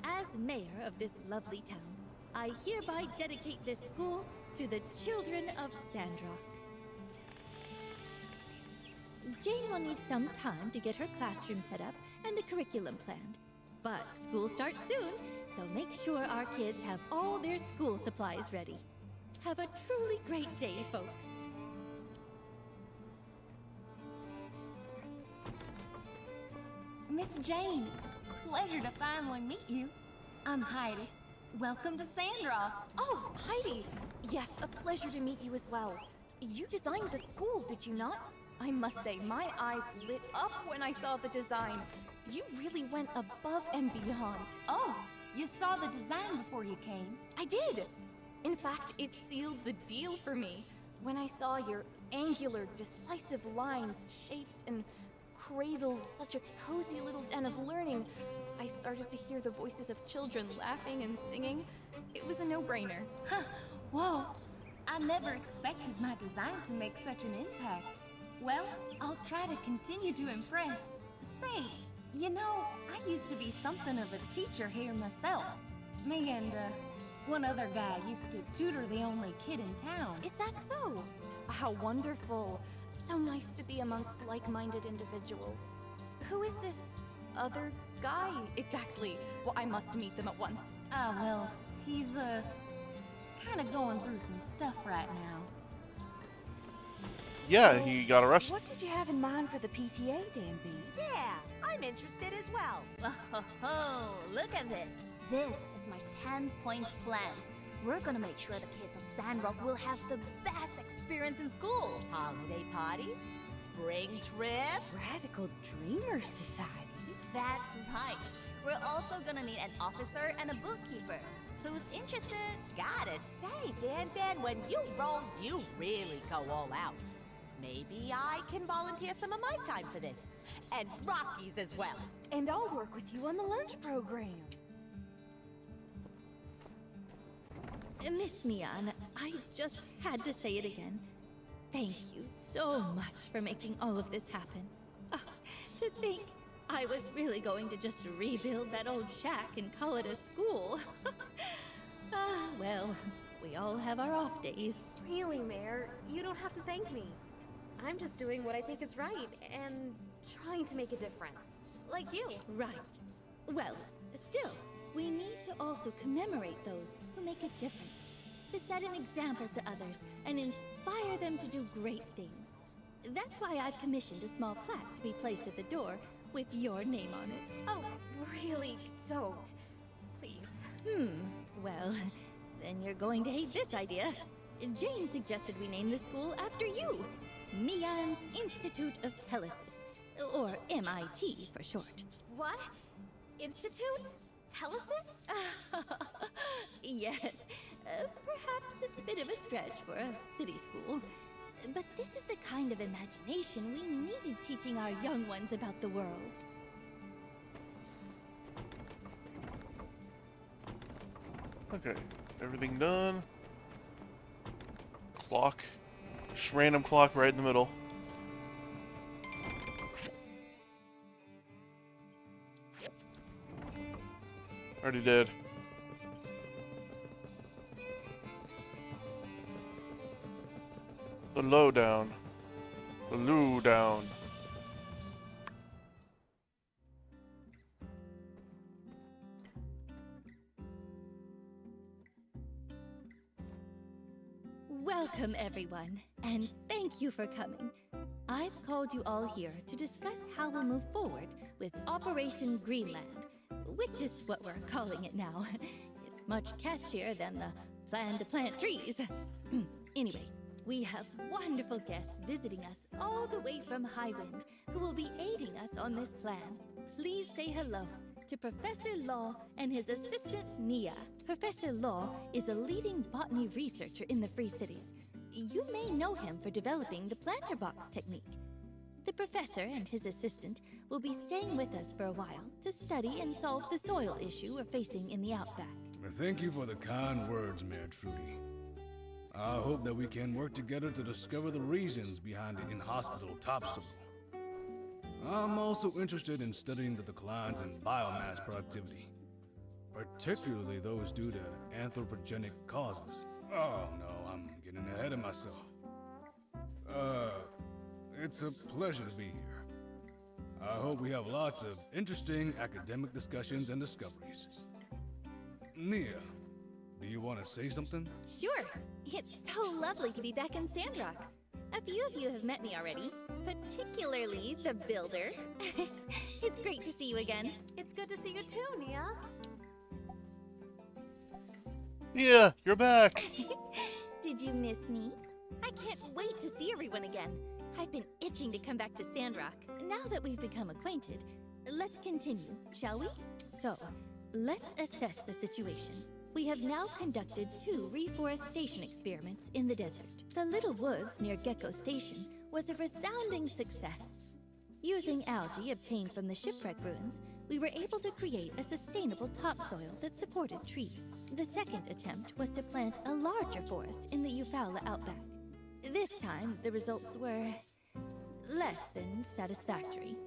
as mayor of this lovely town, I hereby dedicate this school to the children of Sandrock. Jane will need some time to get her classroom set up and the curriculum planned. But school starts soon, so make sure our kids have all their school supplies ready. Have a truly great day, folks. Miss Jane, pleasure to finally meet you. I'm Heidi. Welcome to Sandrock. Oh, Heidi! Yes, a pleasure to meet you as well. You designed the school, did you not? I must say, my eyes lit up when I saw the design. You really went above and beyond. Oh, you saw the design before you came? I did! In fact, it sealed the deal for me. When I saw your angular, decisive lines shaped and cradled such a cozy little den of learning, I started to hear the voices of children laughing and singing. It was a no-brainer. Huh, whoa. I never expected my design to make such an impact. Well, I'll try to continue to impress. Say, you know, I used to be something of a teacher here myself. Me and, one other guy used to tutor the only kid in town. Is that so? How wonderful. So nice to be amongst like-minded individuals. Who is this other guy exactly? Well, I must meet them at once. Ah, well, he's, kind of going through some stuff right now. Yeah, he got arrested. What did you have in mind for the PTA, Danby? Yeah, I'm interested as well. Oh, look at this. This is my 10-point plan. We're gonna make sure the kids of Sandrock will have the best experience in school. Holiday parties, spring trip. Radical Dreamers Society. That's right. We're also gonna need an officer and a bookkeeper. Who's interested? Gotta say, Dan, when you roll, you really go all out. maybe I can volunteer some of my time for this. And Rocky's as well. And I'll work with you on the lunch program. Miss Mian, I just had to say it again. Thank you so much for making all of this happen. To think I was really going to just rebuild that old shack and call it a school. Well, we all have our off days. Really, Mayor, you don't have to thank me. I'm just doing what I think is right and trying to make a difference. Like you. Right. Well, still, we need to also commemorate those who make a difference, to set an example to others and inspire them to do great things. That's why I've commissioned a small plaque to be placed at the door with your name on it. Oh, really? Don't. Please. Well, then you're going to hate this idea. Jane suggested we name the school after you. Mian's Institute of Telesis, or MIT for short. What? Institute? Telesis? Yes, perhaps it's a bit of a stretch for a city school. But this is the kind of imagination we need teaching our young ones about the world. Okay, everything done. Clock. Just random clock right in the middle. Already did. The lowdown. The lowdown. Welcome, everyone, and thank you for coming. I've called you all here to discuss how we'll move forward with Operation Greenland, which is what we're calling it now. It's much catchier than the plan to plant trees. Anyway, we have wonderful guests visiting us all the way from Highwind who will be aiding us on this plan. Please say hello to Professor Law and his assistant, Nia. Professor Law is a leading botany researcher in the Free Cities. You may know him for developing the planter box technique. The professor and his assistant will be staying with us for a while to study and solve the soil issue we're facing in the outback. Thank you for the kind words, Mayor Trudy. I hope that we can work together to discover the reasons behind the inhospitable topsoil. I'm also interested in studying the declines in biomass productivity, particularly those due to anthropogenic causes. Oh no, I'm getting ahead of myself. It's a pleasure to be here. I hope we have lots of interesting academic discussions and discoveries. Nia, do you want to say something? Sure. It's so lovely to be back in Sandrock. A few of you have met me already, particularly the builder. It's great to see you again. It's good to see you too, Nia. Yeah, you're back. Did you miss me? I can't wait to see everyone again. I've been itching to come back to Sandrock. Now that we've become acquainted, let's continue, shall we? So, let's assess the situation. We have now conducted 2 reforestation experiments in the desert. The Little Woods near Gecko Station was a resounding success. Using algae obtained from the shipwreck ruins, we were able to create a sustainable topsoil that supported trees. The second attempt was to plant a larger forest in the Eufaula outback. This time, the results were less than satisfactory.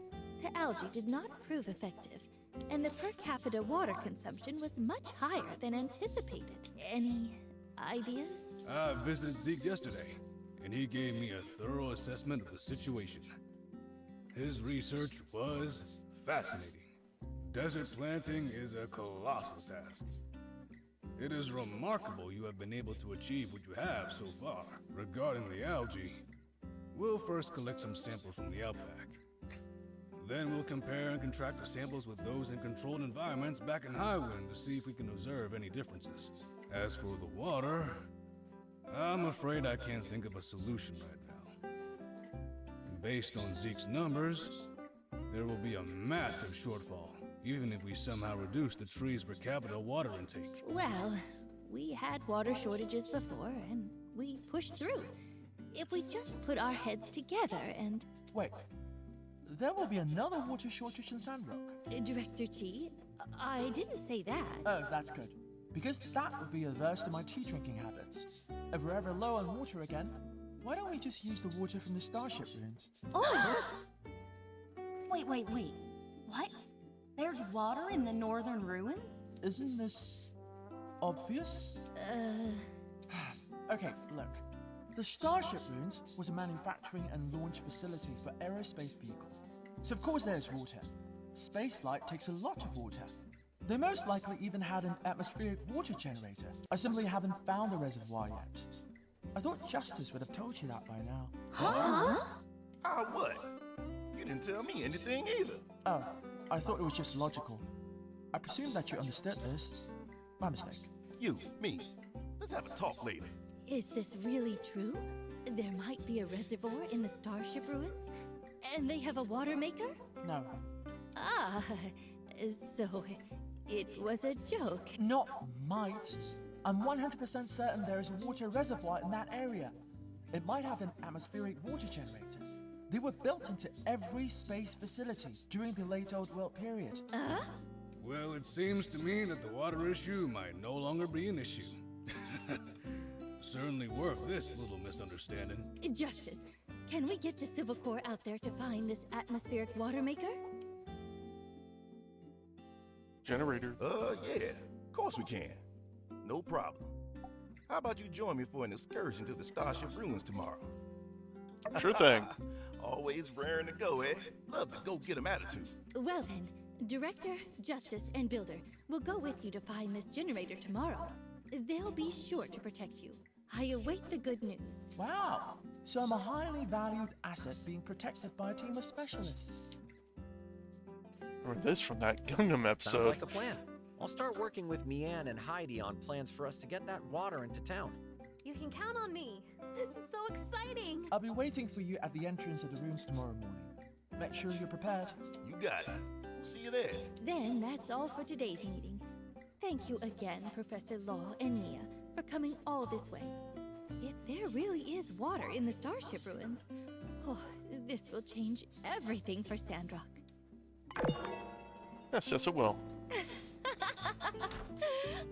The algae did not prove effective, and the per capita water consumption was much higher than anticipated. Any ideas? I visited Zeke yesterday, and he gave me a thorough assessment of the situation. His research was fascinating. Desert planting is a colossal task. It is remarkable you have been able to achieve what you have so far. Regarding the algae, we'll first collect some samples from the outback. Then we'll compare and contrast the samples with those in controlled environments back in Highwind to see if we can observe any differences. As for the water, I'm afraid I can't think of a solution right now. Based on Zeke's numbers, there will be a massive shortfall, even if we somehow reduce the tree's per capita water intake. Well, we had water shortages before, and we pushed through. if we just put our heads together and... Wait, there will be another water shortage in Sandrock. Director Chi, I didn't say that. Oh, that's good. Because that would be adverse to my tea drinking habits. If we're ever low on water again, why don't we just use the water from the Starship ruins? Oh! Wait. What? There's water in the northern ruins? Isn't this obvious? Okay, look. The Starship ruins was a manufacturing and launch facility for aerospace vehicles. So of course there's water. Spaceflight takes a lot of water. They most likely even had an atmospheric water generator. I simply haven't found a reservoir yet. I thought Justice would have told you that by now. Huh? What? You didn't tell me anything either. Oh, I thought it was just logical. I presumed that you understood this. My mistake. Me. Let's have a talk later. Is this really true? There might be a reservoir in the Starship ruins? And they have a water maker? No. Ah, so it was a joke. Not might. I'm 100% certain there is a water reservoir in that area. It might have an atmospheric water generator. They were built into every space facility during the late Old World period. Well, it seems to me that the water issue might no longer be an issue. Certainly worth this little misunderstanding. Justice, can we get the Civil Corps out there to find this atmospheric water maker? Generator. Yeah. Of course we can. No problem. How about you join me for an excursion to the Starship ruins tomorrow? Sure thing. Always raring to go, eh? Love the go-get-em attitude. Well then, Director, Justice, and Builder will go with you to find this generator tomorrow. They'll be sure to protect you. I await the good news. Wow! So I'm a highly valued asset being protected by a team of specialists. Remember this from that Gundam episode. Sounds like a plan. I'll start working with Mian and Heidi on plans for us to get that water into town. You can count on me. This is so exciting. I'll be waiting for you at the entrance of the ruins tomorrow morning. Make sure you're prepared. You got it. We'll see you there. Then that's all for today's meeting. Thank you again, Professor Law and Mia, for coming all this way. If there really is water in the Starship ruins, this will change everything for Sandrock. Yes, it will.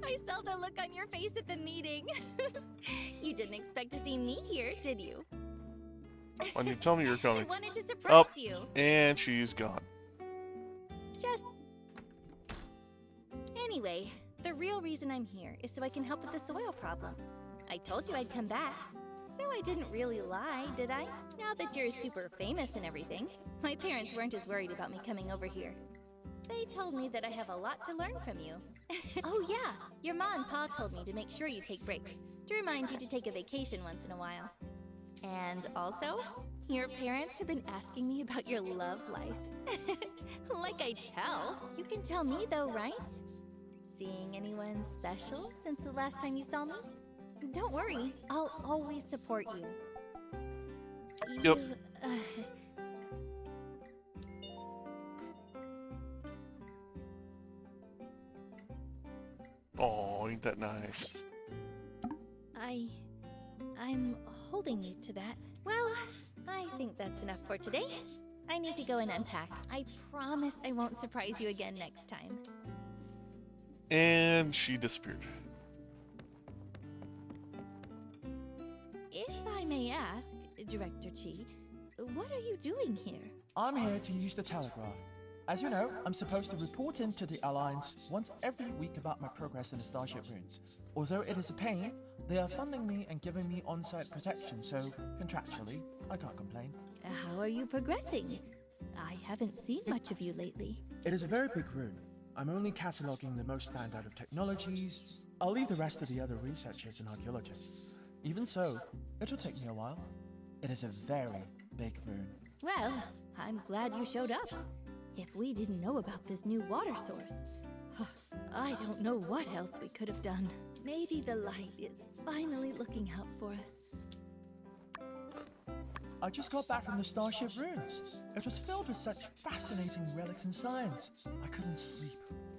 I saw the look on your face at the meeting. You didn't expect to see me here, did you? When you tell me you're coming. I wanted to surprise you. And she's gone. Just... Anyway, the real reason I'm here is so I can help with the soil problem. I told you I'd come back. So I didn't really lie, did I? Now that you're super famous and everything, my parents weren't as worried about me coming over here. They told me that I have a lot to learn from you. Oh yeah, your ma and pa told me to make sure you take breaks, to remind you to take a vacation once in a while. And also, your parents have been asking me about your love life. Like I tell. You can tell me though, right? Seeing anyone special since the last time you saw me? Don't worry, I'll always support you. Yep. Oh, ain't that nice? I'm holding you to that. Well, I think that's enough for today. I need to go and unpack. I promise I won't surprise you again next time. And she disappeared. If I may ask, Director Chi, what are you doing here? I'm here to use the telegraph. As you know, I'm supposed to report in to the Alliance once every week about my progress in the Starship ruins. Although it is a pain, they are funding me and giving me on-site protection, so contractually, I can't complain. How are you progressing? I haven't seen much of you lately. It is a very big room. I'm only cataloguing the most standard of technologies. I'll leave the rest to the other researchers and archaeologists. Even so, it'll take me a while. It is a very big room. Well, I'm glad you showed up. If we didn't know about this new water source, I don't know what else we could have done. Maybe the light is finally looking out for us. I just got back from the Starship ruins. It was filled with such fascinating relics and science. I couldn't sleep.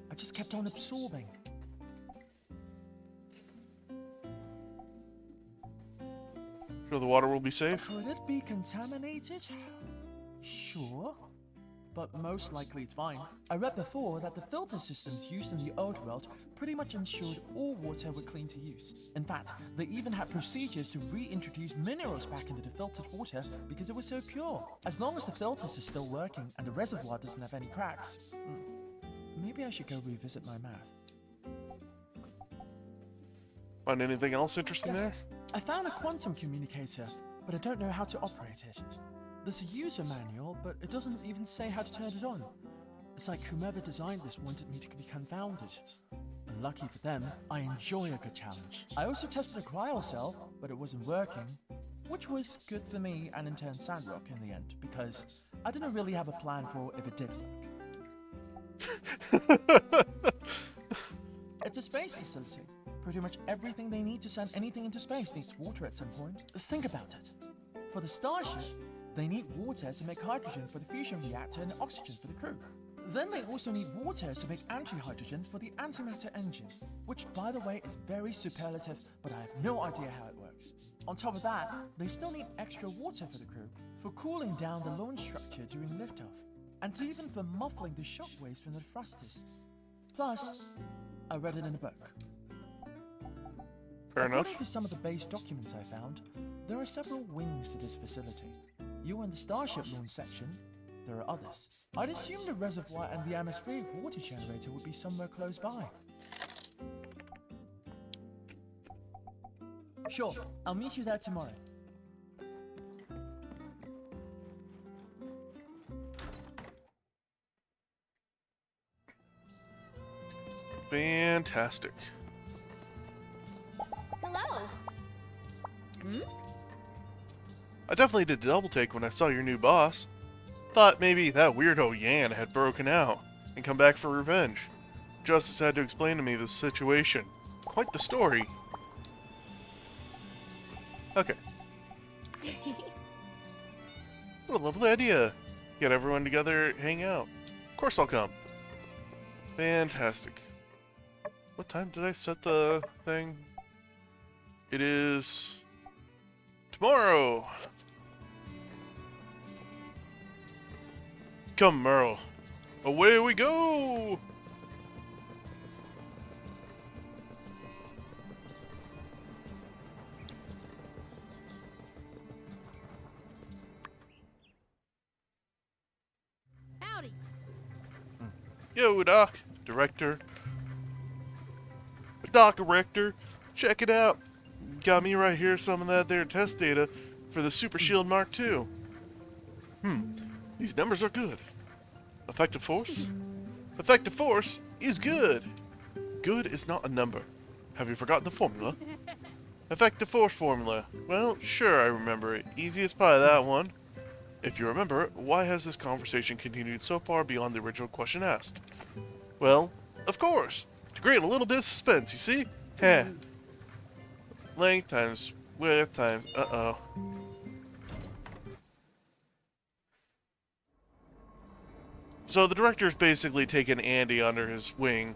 I just kept on absorbing. Sure the water will be safe? Could it be contaminated? Sure. But most likely it's fine. I read before that the filter systems used in the old world pretty much ensured all water were clean to use. In fact, they even had procedures to reintroduce minerals back into the filtered water because it was so pure. As long as the filters are still working and the reservoir doesn't have any cracks, maybe I should go revisit my math. Find anything else interesting there? I found a quantum communicator, but I don't know how to operate it. There's a user manual, but it doesn't even say how to turn it on. It's like whomever designed this wanted me to be confounded. And lucky for them, I enjoy a good challenge. I also tested a cryo cell, but it wasn't working, which was good for me and in turn Sandrock in the end, because I didn't really have a plan for if it did work. It's a space facility. Pretty much everything they need to send anything into space needs water at some point. Think about it. For the Starship, they need water to make hydrogen for the fusion reactor and oxygen for the crew. Then they also need water to make anti-hydrogen for the antimatter engine, which by the way is very superlative, but I have no idea how it works. On top of that, they still need extra water for the crew, for cooling down the launch structure during liftoff, and even for muffling the shock waves from the thrusters. Plus, I read it in a book. Fair enough. According to some of the base documents I found, there are several wings to this facility. You are in the Starship launch section. There are others. I'd assume the reservoir and the atmospheric water generator would be somewhere close by. Sure, I'll meet you there tomorrow. Fantastic. Hello. I definitely did a double take when I saw your new boss. Thought maybe that weirdo Yan had broken out and come back for revenge. Justice had to explain to me the situation. Quite the story. Okay. What a lovely idea. Get everyone together, hang out. Of course I'll come. Fantastic. What time did I set the thing? It is tomorrow. Come, Merle. Away we go! Howdy. Yo, Doc. Director. Doc Director. Check it out. Got me right here some of that there test data for the Super Shield Mark II. These numbers are good. Effective force? Effective force is good. Good is not a number. Have you forgotten the formula? Effective force formula. Well, sure, I remember it. Easy as pie, that one. If you remember, why has this conversation continued so far beyond the original question asked? Well, of course. To create a little bit of suspense, you see? Heh. Length times width times... Uh-oh. So the director's basically taken Andy under his wing.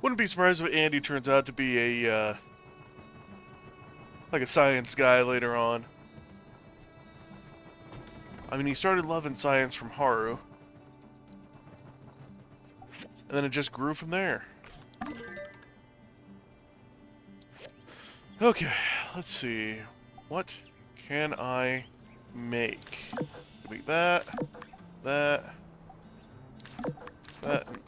Wouldn't be surprised if Andy turns out to be a, like a science guy later on. I mean, he started loving science from Haru. And then it just grew from there. Okay, let's see. What can I make? Make that, that, that, and that.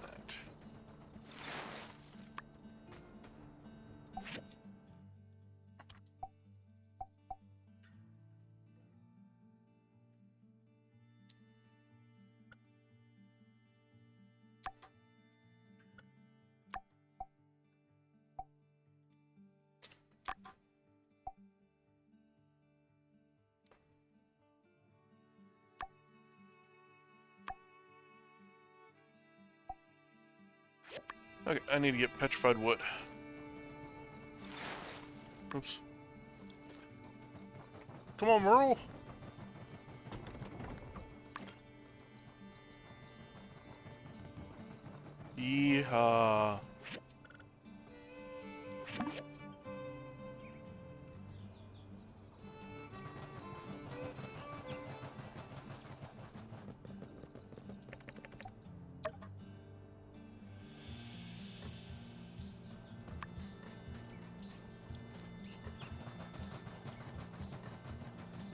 Okay, I need to get petrified wood. Oops. Come on, Merle! Yeehaw.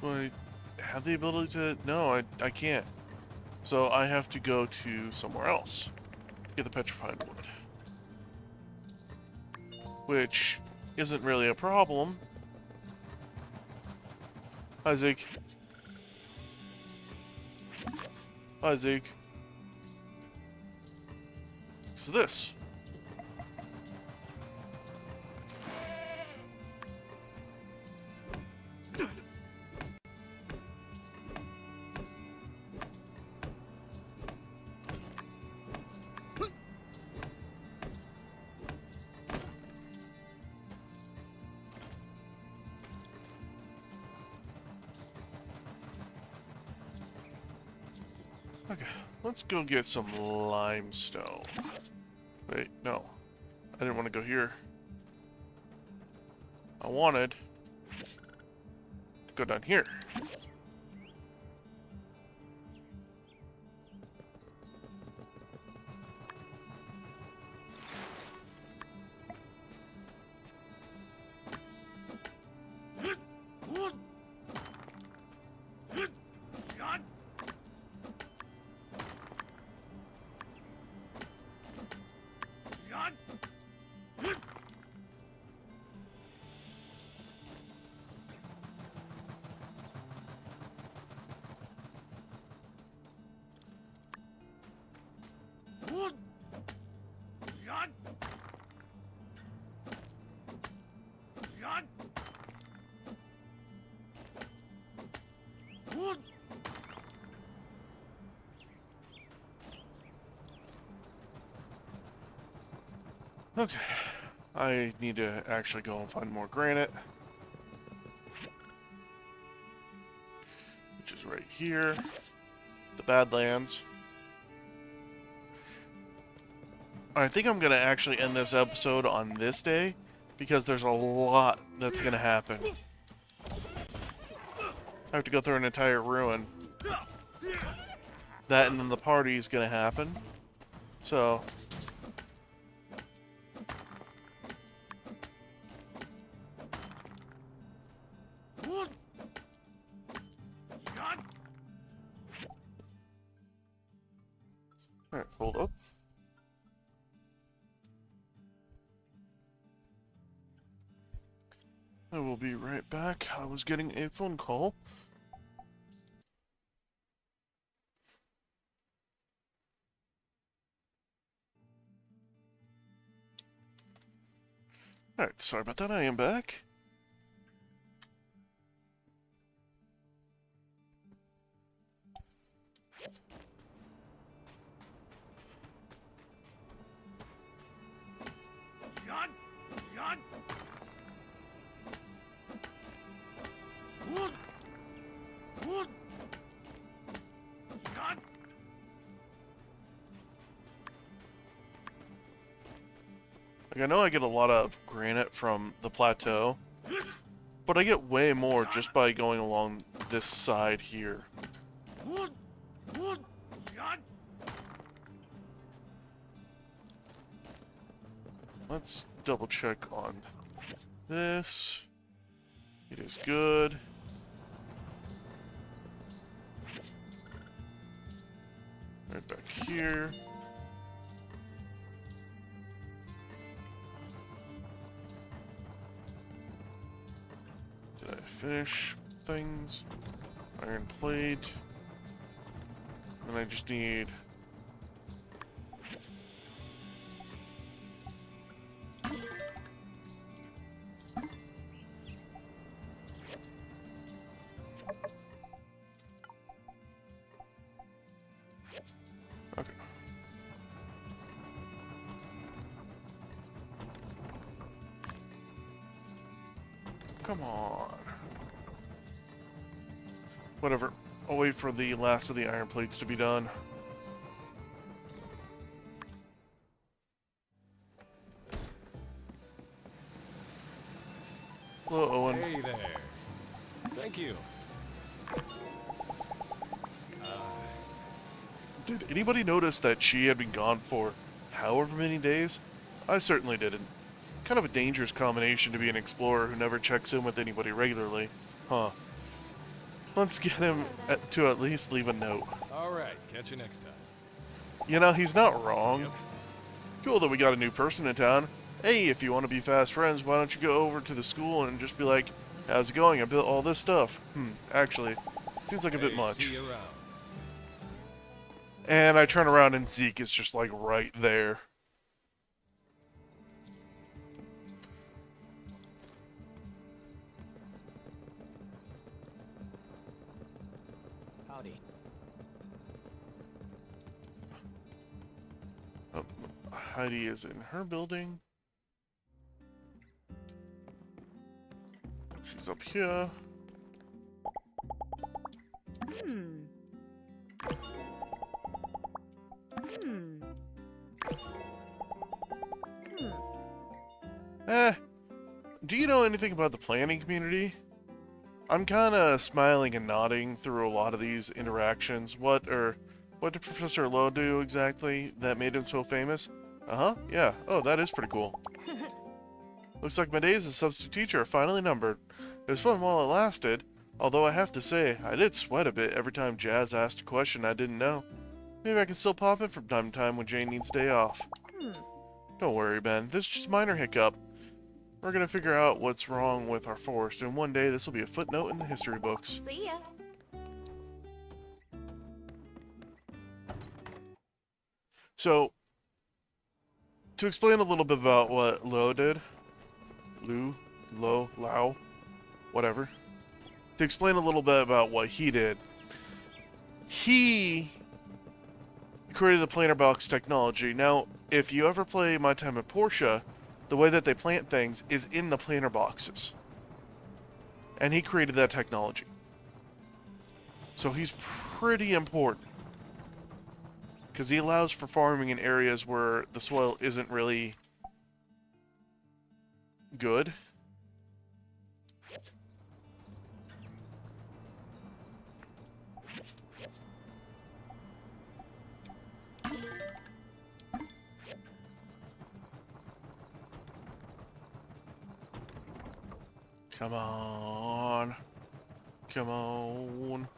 Do I have the ability to... No, I can't. So I have to go to somewhere else. Get the petrified wood. Which isn't really a problem. Hi, Zeke. Hi, Zeke. What's this? Okay, let's go get some limestone. Wait, no. I didn't want to go here. I wanted to go down here. Okay, I need to actually go and find more granite. Which is right here. The Badlands. I think I'm going to actually end this episode on this day, because there's a lot that's going to happen. I have to go through an entire ruin. That and then the party is going to happen. So... Alright, hold up. I will be right back. I was getting a phone call. Alright, sorry about that. I am back. Like, I know I get a lot of granite from the plateau, but I get way more just by going along this side here. Let's double check on this. It is good. Right back here. Did I finish things? Iron plate. And I just need... Okay. Come on. Whatever. I'll wait for the last of the iron plates to be done. Hello, Owen. Hey there. Thank you. Did anybody notice that she had been gone for however many days? I certainly didn't. Kind of a dangerous combination to be an explorer who never checks in with anybody regularly. Huh. Let's get him to at least leave a note. Alright, catch you next time. You know, he's not wrong. Cool that we got a new person in town. Hey, if you want to be fast friends, why don't you go over to the school and just be like, how's it going? I built all this stuff. Actually, seems like a bit much. See you around. And I turn around and Zeke is just like right there. Howdy. Heidi is in her building. She's up here. Do you know anything about the planning community? I'm kinda smiling and nodding through a lot of these interactions. What did Professor Lowe do exactly that made him so famous? Uh-huh, yeah. Oh, that is pretty cool. Looks like my days as a substitute teacher are finally numbered. It was fun while it lasted, although I have to say, I did sweat a bit every time Jazz asked a question I didn't know. Maybe I can still pop in from time to time when Jane needs a day off. Don't worry, Ben. This is just a minor hiccup. We're gonna figure out what's wrong with our forest, and one day this will be a footnote in the history books. See ya. So, to explain a little bit about what Lau did, Lau, whatever. To explain a little bit about what he did, he created the planter box technology. Now, if you ever play My Time at Portia, the way that they plant things is in the planter boxes. And he created that technology. So he's pretty important. Because he allows for farming in areas where the soil isn't really good. Come on. Come on.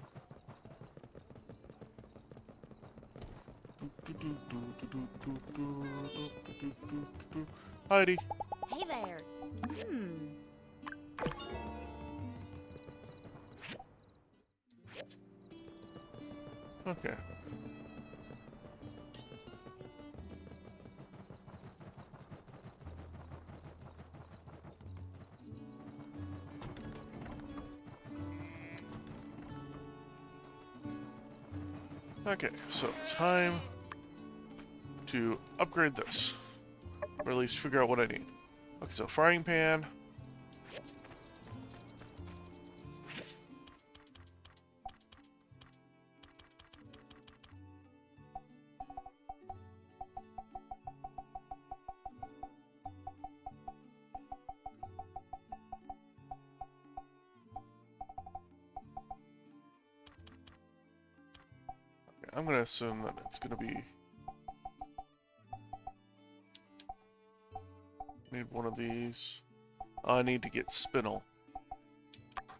Heidi. Hey there. Okay. Okay, so time to upgrade this. Or at least figure out what I need. Okay, so frying pan. I'm gonna assume that it's gonna be... Need one of these. I need to get spinel.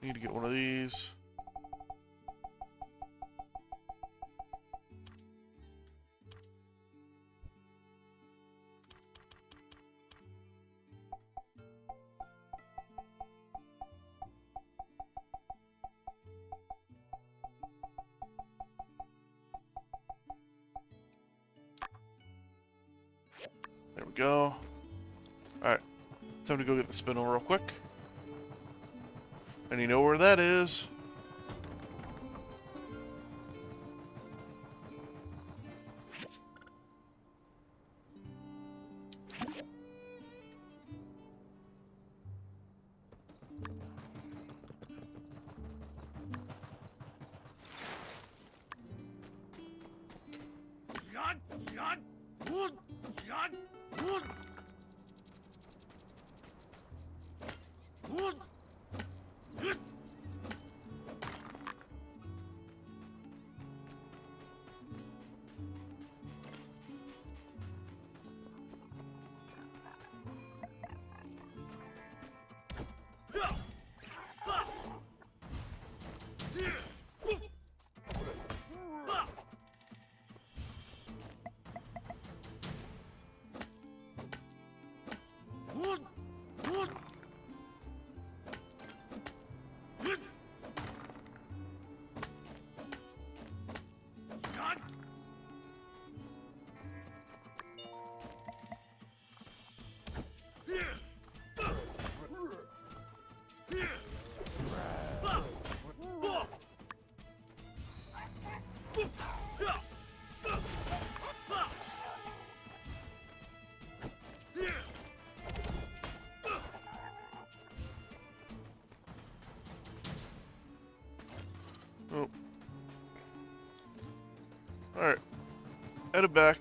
Need to get one of these. There we go. Alright. Time to go get the spinel real quick. And you know where that is. Oh. Alright. Headed back.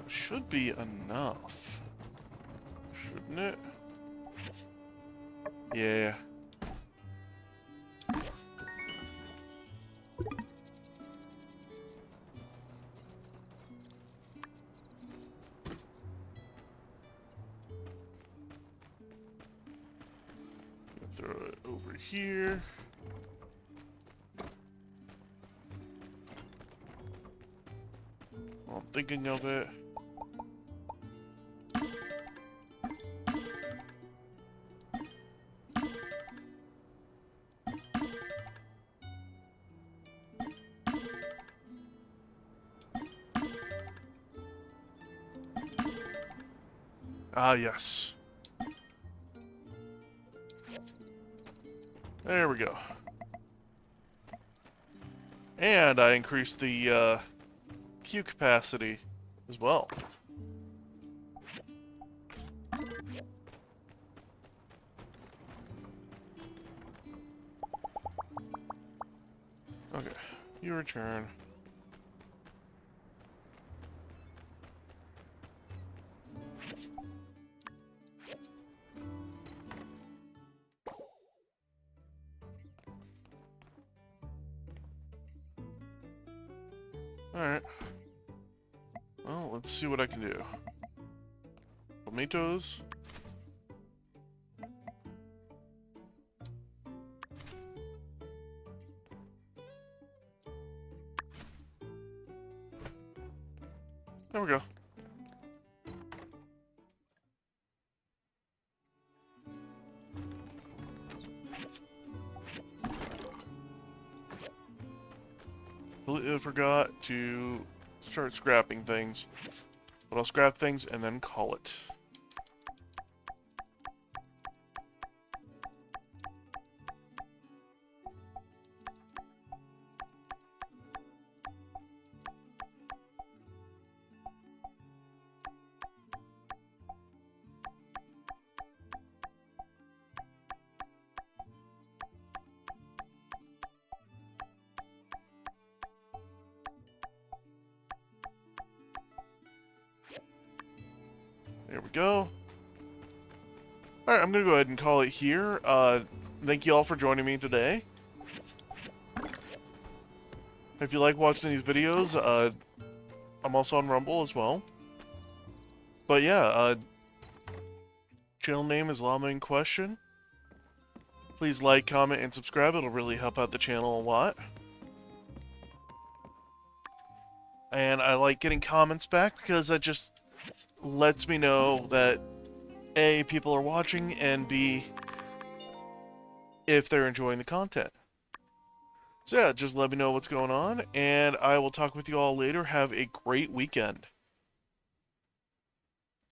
Should be enough. Shouldn't it? Yeah. Throw it over here. While I'm thinking of it. Ah, yes. There we go. And I increased the queue capacity as well. Okay, you return. Alright. Well, let's see what I can do. Tomatoes. There we go. Completely forgot to start scrapping things. But I'll scrap things and then call it. There we go. Alright, I'm gonna go ahead and call it here. Thank you all for joining me today. If you like watching these videos, I'm also on Rumble as well. But yeah, channel name is LlamaInQuestion. Please like, comment, and subscribe. It'll really help out the channel a lot. And I like getting comments back because that just lets me know that A, people are watching, and B, if they're enjoying the content. So yeah, just let me know what's going on, and I will talk with you all later. Have a great weekend.